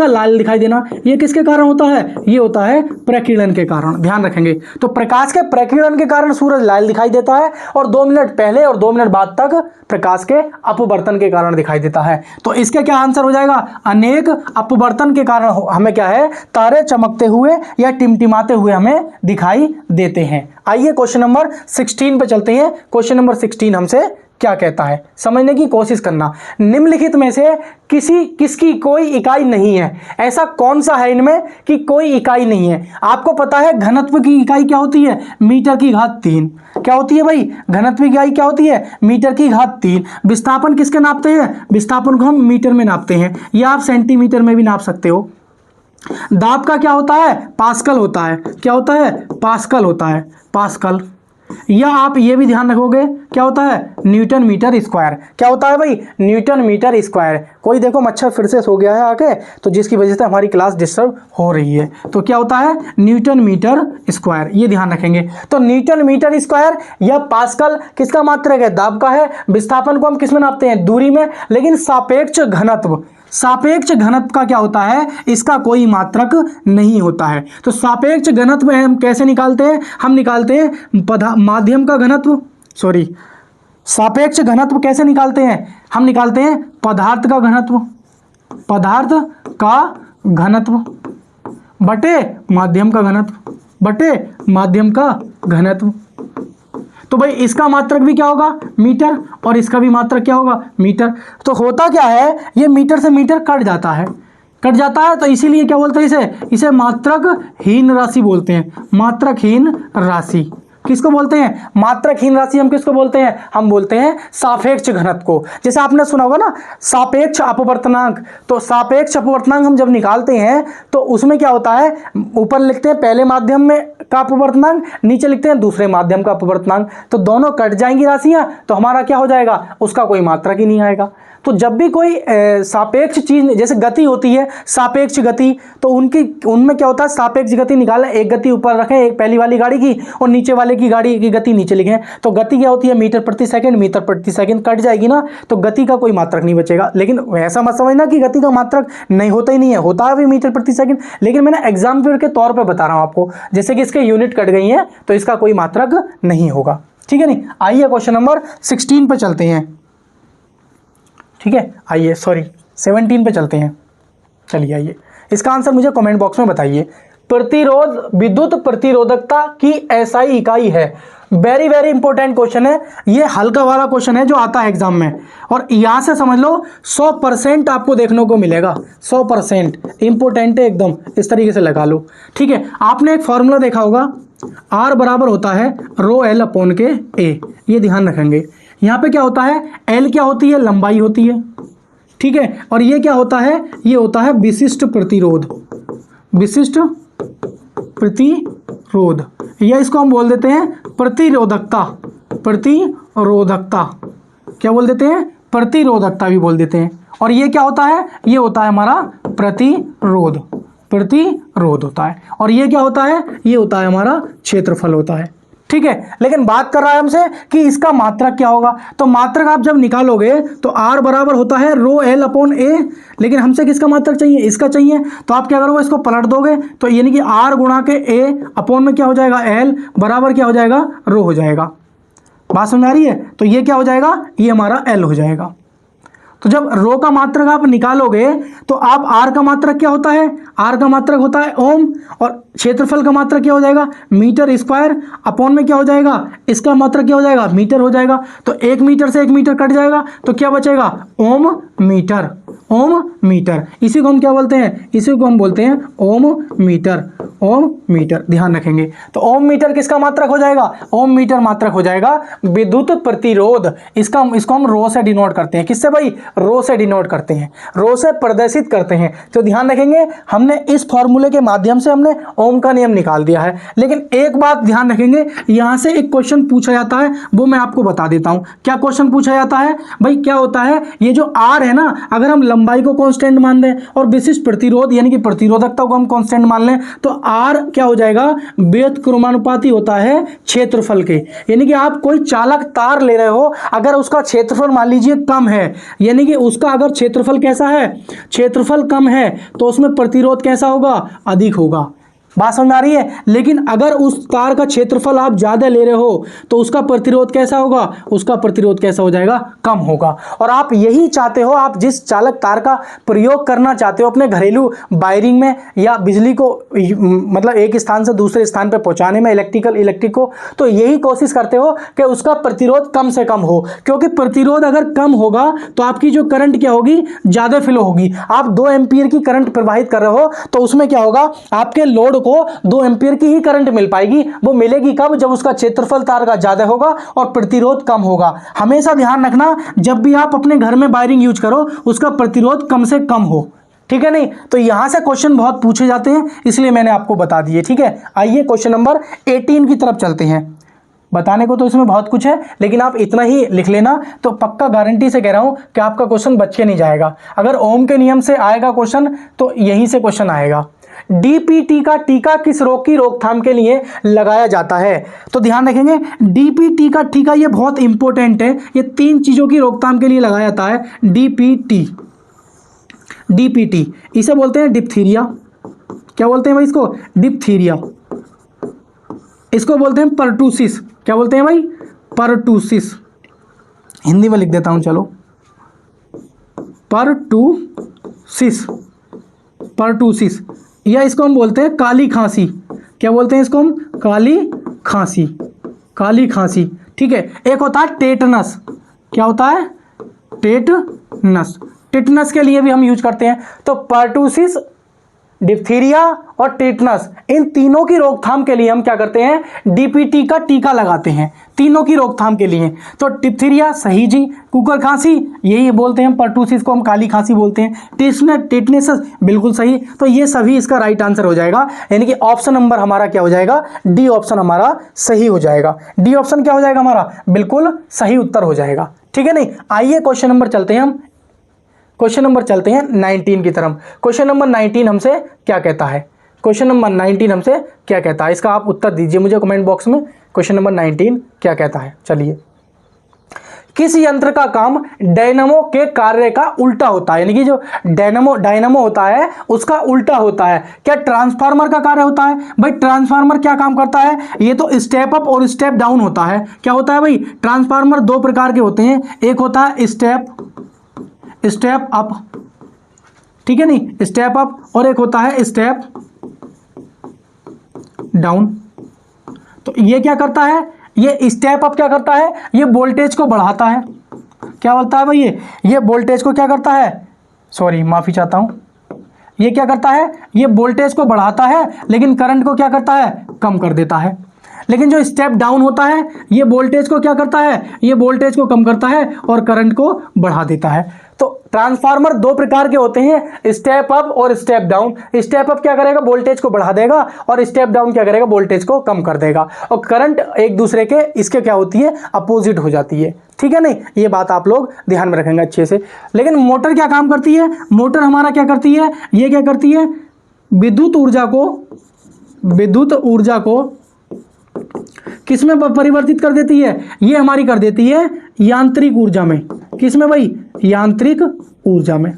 लाल दिखाई देना, यह किसके कारण होता है? यह होता है प्रकीर्णन के कारण। ध्यान रखेंगे। तो प्रकाश के प्रकीर्णन के कारण सूरज लाल दिखाई देता है और 2 मिनट पहले और 2 मिनट बाद तक प्रकाश के अपवर्तन के कारण दिखाई देता है। तो इसका क्या आंसर हो जाएगा? अनेक अपवर्तन के कारण हमें क्या है? तारे चमकते हुए या टिमटिमाते हुए हमें दिखाई देते हैं। आइए क्वेश्चन नंबर 16 पे चलते हैं। क्वेश्चन नंबर 16 हमसे क्या कहता है, समझने की कोशिश करना। निम्नलिखित में से किसकी कोई इकाई नहीं है? ऐसा कौन सा है इनमें कि कोई इकाई नहीं है? आपको पता है घनत्व की इकाई क्या होती है? मीटर की घात 3। क्या होती है भाई? घनत्व की इकाई क्या होती है? मीटर की घात 3। विस्थापन किसके नापते हैं? विस्थापन को हम मीटर में नापते हैं, या आप सेंटीमीटर में भी नाप सकते हो। दाब का क्या होता है? पास्कल होता है। क्या होता है? पास्कल होता है, पास्कल। या आप ये भी ध्यान रखोगे, क्या होता है? Newton metre square. क्या होता है भाई? Newton metre square. कोई देखो मच्छर फिर से सो गया है आके, तो जिसकी वजह से हमारी क्लास डिस्टर्ब हो रही है। तो क्या होता है? न्यूटन मीटर स्क्वायर, ये ध्यान रखेंगे। तो न्यूटन मीटर स्क्वायर या पास्कल किसका मात्रक है? दाब का है। विस्थापन को हम किस में नापते हैं? दूरी में। लेकिन सापेक्ष घनत्व का क्या होता है? इसका कोई मात्रक नहीं होता है। तो सापेक्ष घनत्व हम कैसे निकालते हैं? हम निकालते हैं माध्यम का घनत्व, सापेक्ष घनत्व कैसे निकालते हैं? हम निकालते हैं पदार्थ का घनत्व बटे माध्यम का घनत्व। तो भाई इसका मात्रक भी क्या होगा? मीटर, और इसका भी मात्रक क्या होगा? मीटर। तो होता क्या है, ये मीटर से मीटर कट जाता है, तो इसीलिए क्या बोलते हैं इसे मात्रकहीन राशि बोलते हैं। मात्रकहीन राशि किसको बोलते हैं? मात्रकहीन राशि हम किसको बोलते हैं? हम बोलते हैं सापेक्ष घनत्व को। जैसे आपने सुना होगा ना सापेक्ष अपवर्तनांक। तो सापेक्ष अपवर्तनांक हम जब निकालते हैं तो उसमें क्या होता है? ऊपर लिखते हैं पहले माध्यम में का अपवर्तनांक, नीचे लिखते हैं दूसरे माध्यम का अपवर्तनांक। तो दोनों कट जाएंगी राशियां, तो हमारा क्या हो जाएगा? उसका कोई मात्रक ही नहीं आएगा। तो जब भी कोई सापेक्ष चीज, जैसे गति होती है सापेक्ष गति, तो उनमें क्या होता है? सापेक्ष गति निकालें, एक गति ऊपर रखें एक पहली वाली गाड़ी की, और नीचे वाले की गाड़ी की गति नीचे लिखें। तो गति क्या होती है? मीटर प्रति सेकंड कट जाएगी ना, तो गति का कोई मात्रक नहीं बचेगा। लेकिन ऐसा मत समझना कि गति का मात्रक नहीं होता ही नहीं है, होता है भी मीटर प्रति सेकंड, लेकिन मैंने एग्जाम्पल के तौर पर बता रहा हूं आपको। जैसे कि इसके यूनिट कट गई हैं तो इसका कोई मात्रक नहीं होगा। ठीक है नहीं? आइए क्वेश्चन नंबर 16 पे चलते हैं। ठीक है, आइए 17 पे चलते हैं। चलिए आइए, इसका आंसर मुझे कमेंट बॉक्स में बताइए। प्रतिरोध विद्युत प्रतिरोधकता की एसआई इकाई है। वेरी वेरी इंपॉर्टेंट क्वेश्चन है, ये हल्का वाला क्वेश्चन है जो आता है एग्जाम में, और यहां से समझ लो 100% आपको देखने को मिलेगा। 100% इंपॉर्टेंट है एकदम, इस तरीके से लगा लो। ठीक है, आपने एक फॉर्मूला देखा होगा, R बराबर होता है रो एल अपॉन के ए, ये ध्यान रखेंगे। यहाँ पे क्या होता है? L क्या होती है? लंबाई होती है। ठीक है, और ये क्या होता है? ये होता है विशिष्ट प्रतिरोध, या इसको हम बोल देते हैं प्रतिरोधकता। क्या बोल देते हैं? प्रतिरोधकता भी बोल देते हैं। और ये क्या होता है? ये होता है हमारा प्रतिरोध होता है। और ये क्या होता है? ये होता है हमारा क्षेत्रफल होता है। ठीक है, लेकिन बात कर रहा है हमसे कि इसका मात्रक क्या होगा। तो मात्रक आप जब निकालोगे तो R बराबर होता है रो एल अपॉन ए, लेकिन हमसे किसका मात्रक चाहिए? इसका चाहिए। तो आप क्या करोगे? इसको पलट दोगे, तो यानी कि R गुणा के ए अपॉन में क्या हो जाएगा? L बराबर क्या हो जाएगा? रो हो जाएगा। बात समझ आ रही है? तो ये क्या हो जाएगा? ये हमारा L हो जाएगा। तो जब रो का मात्रक आप निकालोगे तो आप आर का मात्रक क्या होता है, आर का मात्रक होता है ओम, और क्षेत्रफल का मात्रक क्या हो जाएगा, मीटर स्क्वायर, अपॉन में क्या हो जाएगा, इसका मात्रक क्या हो जाएगा, मीटर हो जाएगा। तो 1 मीटर से 1 मीटर कट जाएगा तो क्या बचेगा, ओम मीटर, ओम मीटर। इसी को हम क्या बोलते हैं, इसी को हम बोलते हैं ओम मीटर, ओम मीटर, ध्यान रखेंगे। तो ओम मीटर किसका मात्रक हो जाएगा, ओम मीटर मात्रक हो जाएगा विद्युत प्रतिरोध। इसको हम रो से डिनोट करते हैं, किससे भाई, रो से डिनोट करते हैं, रो से प्रदर्शित करते हैं। तो ध्यान रखेंगे हमने इस फॉर्मूले के माध्यम से हमने ओम का नियम निकाल दिया है। लेकिन एक बात ध्यान रखेंगे, यहां से एक क्वेश्चन पूछा जाता है, वो मैं आपको बता देता हूं। क्या क्वेश्चन पूछा जाता है भाई, क्या होता है, ये जो आर है ना, अगर हम लंबाई को कांस्टेंट मान दें और विशिष्ट प्रतिरोध यानी कि प्रतिरोधकता को हम कांस्टेंट मान लें, तो आर क्या हो जाएगा, व्युत्क्रमानुपाती होता है क्षेत्रफल के। यानी कि आप कोई चालक तार ले रहे हो, अगर उसका क्षेत्रफल मान लीजिए कम है, यानी कि उसका अगर क्षेत्रफल कैसा है, क्षेत्रफल कम है, तो उसमें प्रतिरोध कैसा होगा, अधिक होगा। बात समझ आ रही है। लेकिन अगर उस तार का क्षेत्रफल आप ज्यादा ले रहे हो तो उसका प्रतिरोध कैसा होगा, उसका प्रतिरोध कैसा हो जाएगा, कम होगा। और आप यही चाहते हो, आप जिस चालक तार का प्रयोग करना चाहते हो अपने घरेलू वायरिंग में या बिजली को मतलब एक स्थान से दूसरे स्थान पर पहुंचाने में, इलेक्ट्रिक को, तो यही कोशिश करते हो कि उसका प्रतिरोध कम से कम हो, क्योंकि प्रतिरोध अगर कम होगा तो आपकी जो करंट क्या होगी, ज्यादा फ्लो होगी। आप 2 एम्पीयर की करंट प्रवाहित कर रहे हो तो उसमें क्या होगा, आपके लोड को 2 एम्पीयर की ही करंट मिल पाएगी। वो मिलेगी कब, जब उसका क्षेत्रफल तार का ज्यादा होगा और प्रतिरोध कम होगा। हमेशा ध्यान रखना, जब भी आप अपने घर में वायरिंग यूज करो उसका प्रतिरोध कम से कम हो, ठीक है। नहीं तो यहां से क्वेश्चन बहुत पूछे जाते हैं, इसलिए मैंने आपको बता दिए, ठीक है। आइए क्वेश्चन नंबर 18 की तरफ चलते हैं। बताने को तो इसमें बहुत कुछ है, लेकिन आप इतना ही लिख लेना तो पक्का गारंटी से कह रहा हूं कि आपका क्वेश्चन बच के नहीं जाएगा। अगर ओम के नियम से आएगा क्वेश्चन तो यहीं से क्वेश्चन आएगा। डीपीटी का टीका किस रोग की रोकथाम के लिए लगाया जाता है, तो ध्यान रखेंगे डीपीटी का टीका ये बहुत इंपॉर्टेंट है, ये 3 चीजों की रोकथाम के लिए लगाया जाता है। डीपीटी, डीपीटी इसे बोलते हैं डिप्थीरिया, क्या बोलते हैं भाई इसको, डिप्थीरिया। इसको बोलते हैं परटूसिस, क्या बोलते हैं भाई, परटूसिस। हिंदी में लिख देता हूं, चलो, परटूसिस, परटूसिस। या इसको हम बोलते हैं काली खांसी, क्या बोलते हैं इसको हम, काली खांसी, काली खांसी, ठीक है। एक होता है टेटनस, क्या होता है, टेटनस, टेटनस के लिए भी हम यूज करते हैं। तो परटूसिस, डिप्थीरिया और टेटनस, इन तीनों की रोकथाम के लिए हम क्या करते हैं, डीपीटी का टीका लगाते हैं, तीनों की रोकथाम के लिए। तो डिप्थीरिया सही जी, कुकर खांसी यही बोलते हैं, परटूसिस को हम काली खांसी बोलते हैं, टेटनस बिल्कुल सही। तो ये सभी इसका राइट आंसर हो जाएगा, यानी कि ऑप्शन नंबर हमारा क्या हो जाएगा, डी ऑप्शन हमारा सही हो जाएगा। डी ऑप्शन क्या हो जाएगा हमारा, बिल्कुल सही उत्तर हो जाएगा, ठीक है। नहीं आइए क्वेश्चन नंबर चलते हैं, हम क्वेश्चन नंबर चलते हैं 19 की तरफ। क्वेश्चन नंबर 19 हमसे क्या कहता है, क्वेश्चन नंबर 19 हमसे क्या कहता है, इसका आप उत्तर दीजिए मुझे कमेंट बॉक्स में। क्वेश्चन नंबर 19 क्या कहता है, चलिए। किस यंत्र का काम डायनामो के कार्य का उल्टा होता है, यानी कि जो डायनामो होता है उसका उल्टा होता है। क्या ट्रांसफार्मर का कार्य होता है, भाई ट्रांसफार्मर क्या काम करता है, ये तो स्टेप अप और स्टेप डाउन होता है। क्या होता है भाई, ट्रांसफार्मर 2 प्रकार के होते हैं, एक होता है स्टेप अप, ठीक है, नहीं स्टेप अप, और एक होता है स्टेप डाउन। तो ये क्या करता है, ये स्टेप अप क्या करता है, ये वोल्टेज को बढ़ाता है। क्या बोलता है भाई, ये वोल्टेज को क्या करता है, सॉरी माफी चाहता हूं, ये क्या करता है, ये वोल्टेज को बढ़ाता है लेकिन करंट को क्या करता है, कम कर देता है। लेकिन जो स्टेप डाउन होता है ये वोल्टेज को क्या करता है, ये वोल्टेज को कम करता है और करंट को बढ़ा देता है। तो ट्रांसफार्मर 2 प्रकार के होते हैं, स्टेप अप और स्टेप डाउन। स्टेप अप क्या करेगा, वोल्टेज को बढ़ा देगा, और स्टेप डाउन क्या करेगा, वोल्टेज को कम कर देगा। और करंट एक दूसरे के इसके क्या होती है, अपोजिट हो जाती है, ठीक है। नहीं ये बात आप लोग ध्यान में रखेंगे अच्छे से। लेकिन मोटर क्या काम करती है, मोटर हमारा क्या करती है, ये क्या करती है, विद्युत ऊर्जा को किसमें परिवर्तित कर देती है, ये हमारी कर देती है यांत्रिक ऊर्जा में। किसमें भाई, यांत्रिक ऊर्जा में।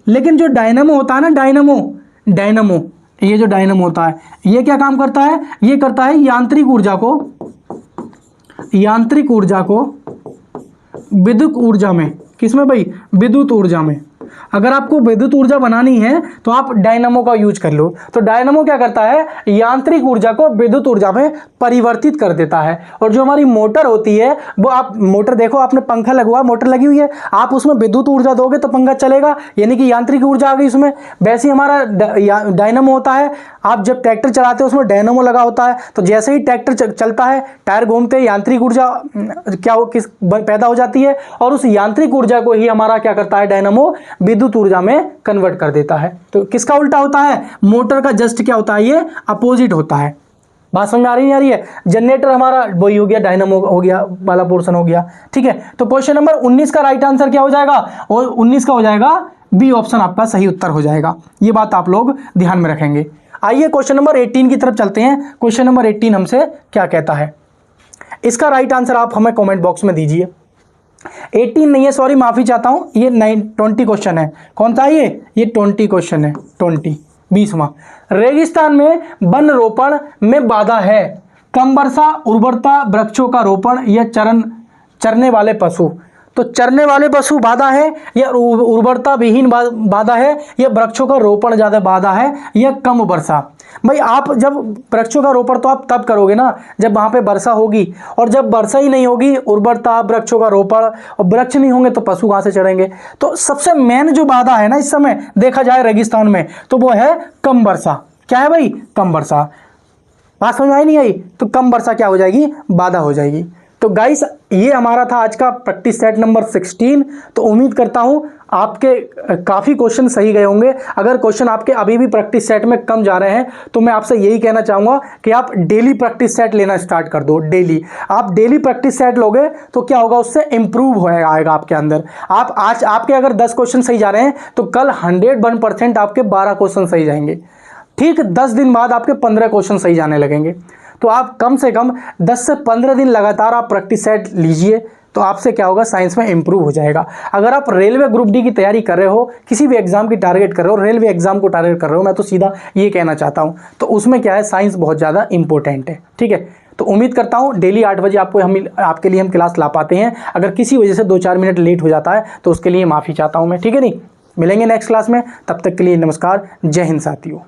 लेकिन जो डायनामो होता है ना, डायनामो ये जो डायनामो होता है ये क्या काम करता है, ये करता है यांत्रिक ऊर्जा को विद्युत ऊर्जा में, किसमें भाई, विद्युत ऊर्जा में। अगर आपको विद्युत ऊर्जा बनानी है तो आप डायनामो का यूज कर लो। तो डायनामो क्या करता है, यांत्रिक ऊर्जा को विद्युत ऊर्जा में परिवर्तित कर देता है। और जो हमारी मोटर होती है वो, आप मोटर देखो, आपने पंखा लगवा, मोटर लगी हुई है, आप उसमें विद्युत ऊर्जा दोगे तो पंखा चलेगा, यानी कि यांत्रिक ऊर्जा आ गई उसमें। वैसे ही हमारा डायनामो होता है, आप जब ट्रैक्टर चलाते हो उसमें डायनामो लगा होता है, तो जैसे ही ट्रैक्टर चलता है, टायर घूमते, यांत्रिक ऊर्जा क्या पैदा हो जाती है, और उस यांत्रिक ऊर्जा को ही हमारा क्या करता है, डायनामो विद्युत ऊर्जा में कन्वर्ट कर देता है। तो किसका उल्टा होता है, मोटर का जस्ट क्या होता है, ये अपोजिट होता है। बात समझ आ रही नहीं आ रही है। जनरेटर हमारा वही हो गया, डायनामो हो गया वाला पोर्शन हो गया, ठीक है। तो क्वेश्चन नंबर 19 का राइट आंसर क्या हो जाएगा, और 19 का हो जाएगा बी ऑप्शन आपका सही उत्तर हो जाएगा। ये बात आप लोग ध्यान में रखेंगे। आइए क्वेश्चन नंबर 18 की तरफ चलते हैं। क्वेश्चन नंबर 18 हमसे क्या कहता है, इसका राइट आंसर आप हमें कमेंट बॉक्स में दीजिए। 18 नहीं है, सॉरी माफी चाहता हूं, ये 20 क्वेश्चन है। कौन सा ये 20 क्वेश्चन है, 20वां। रेगिस्तान में वन रोपण में बाधा है, कम वर्षा, उर्वरता, वृक्षों का रोपण या चरने वाले पशु। तो चरने वाले पशु बाधा है, या उर्वरता विहीन बाधा है, या वृक्षों का रोपण ज्यादा बाधा है, या कम वर्षा। भाई आप जब वृक्षों का रोपण तो आप तब करोगे ना जब वहां पे वर्षा होगी, और जब वर्षा ही नहीं होगी, उर्वरता, वृक्षों का रोपण और वृक्ष नहीं होंगे तो पशु कहां से चढ़ेंगे। तो सबसे मेन जो बाधा है ना इस समय देखा जाए रेगिस्तान में, तो वो है कम वर्षा। क्या है भाई, कम वर्षा। बात समझ आई नहीं आई, तो कम वर्षा क्या हो जाएगी, बाधा हो जाएगी। तो गाइस ये हमारा था आज का प्रैक्टिस सेट नंबर 16। तो उम्मीद करता हूं आपके काफ़ी क्वेश्चन सही गए होंगे। अगर क्वेश्चन आपके अभी भी प्रैक्टिस सेट में कम जा रहे हैं तो मैं आपसे यही कहना चाहूँगा कि आप डेली प्रैक्टिस सेट लेना स्टार्ट कर दो। डेली आप डेली प्रैक्टिस सेट लोगे तो क्या होगा, उससे इंप्रूव हो आएगा आपके अंदर। आप आज आपके अगर 10 क्वेश्चन सही जा रहे हैं तो कल 101% आपके 12 क्वेश्चन सही जाएंगे। ठीक 10 दिन बाद आपके 15 क्वेश्चन सही जाने लगेंगे। तो आप कम से कम 10 से 15 दिन लगातार आप प्रैक्टिस सेट लीजिए, तो आपसे क्या होगा, साइंस में इंप्रूव हो जाएगा। अगर आप रेलवे ग्रुप डी की तैयारी कर रहे हो, किसी भी एग्जाम की टारगेट कर रहे हो, रेलवे एग्जाम को टारगेट कर रहे हो, मैं तो सीधा ये कहना चाहता हूँ, तो उसमें क्या है, साइंस बहुत ज़्यादा इंपॉर्टेंट है। ठीक है, तो उम्मीद करता हूँ डेली 8 बजे आपके लिए हम क्लास ला पाते हैं। अगर किसी वजह से 2-4 मिनट लेट हो जाता है तो उसके लिए माफ़ी चाहता हूँ मैं। ठीक है, नहीं मिलेंगे नेक्स्ट क्लास में, तब तक के लिए नमस्कार, जय हिंद साथियों।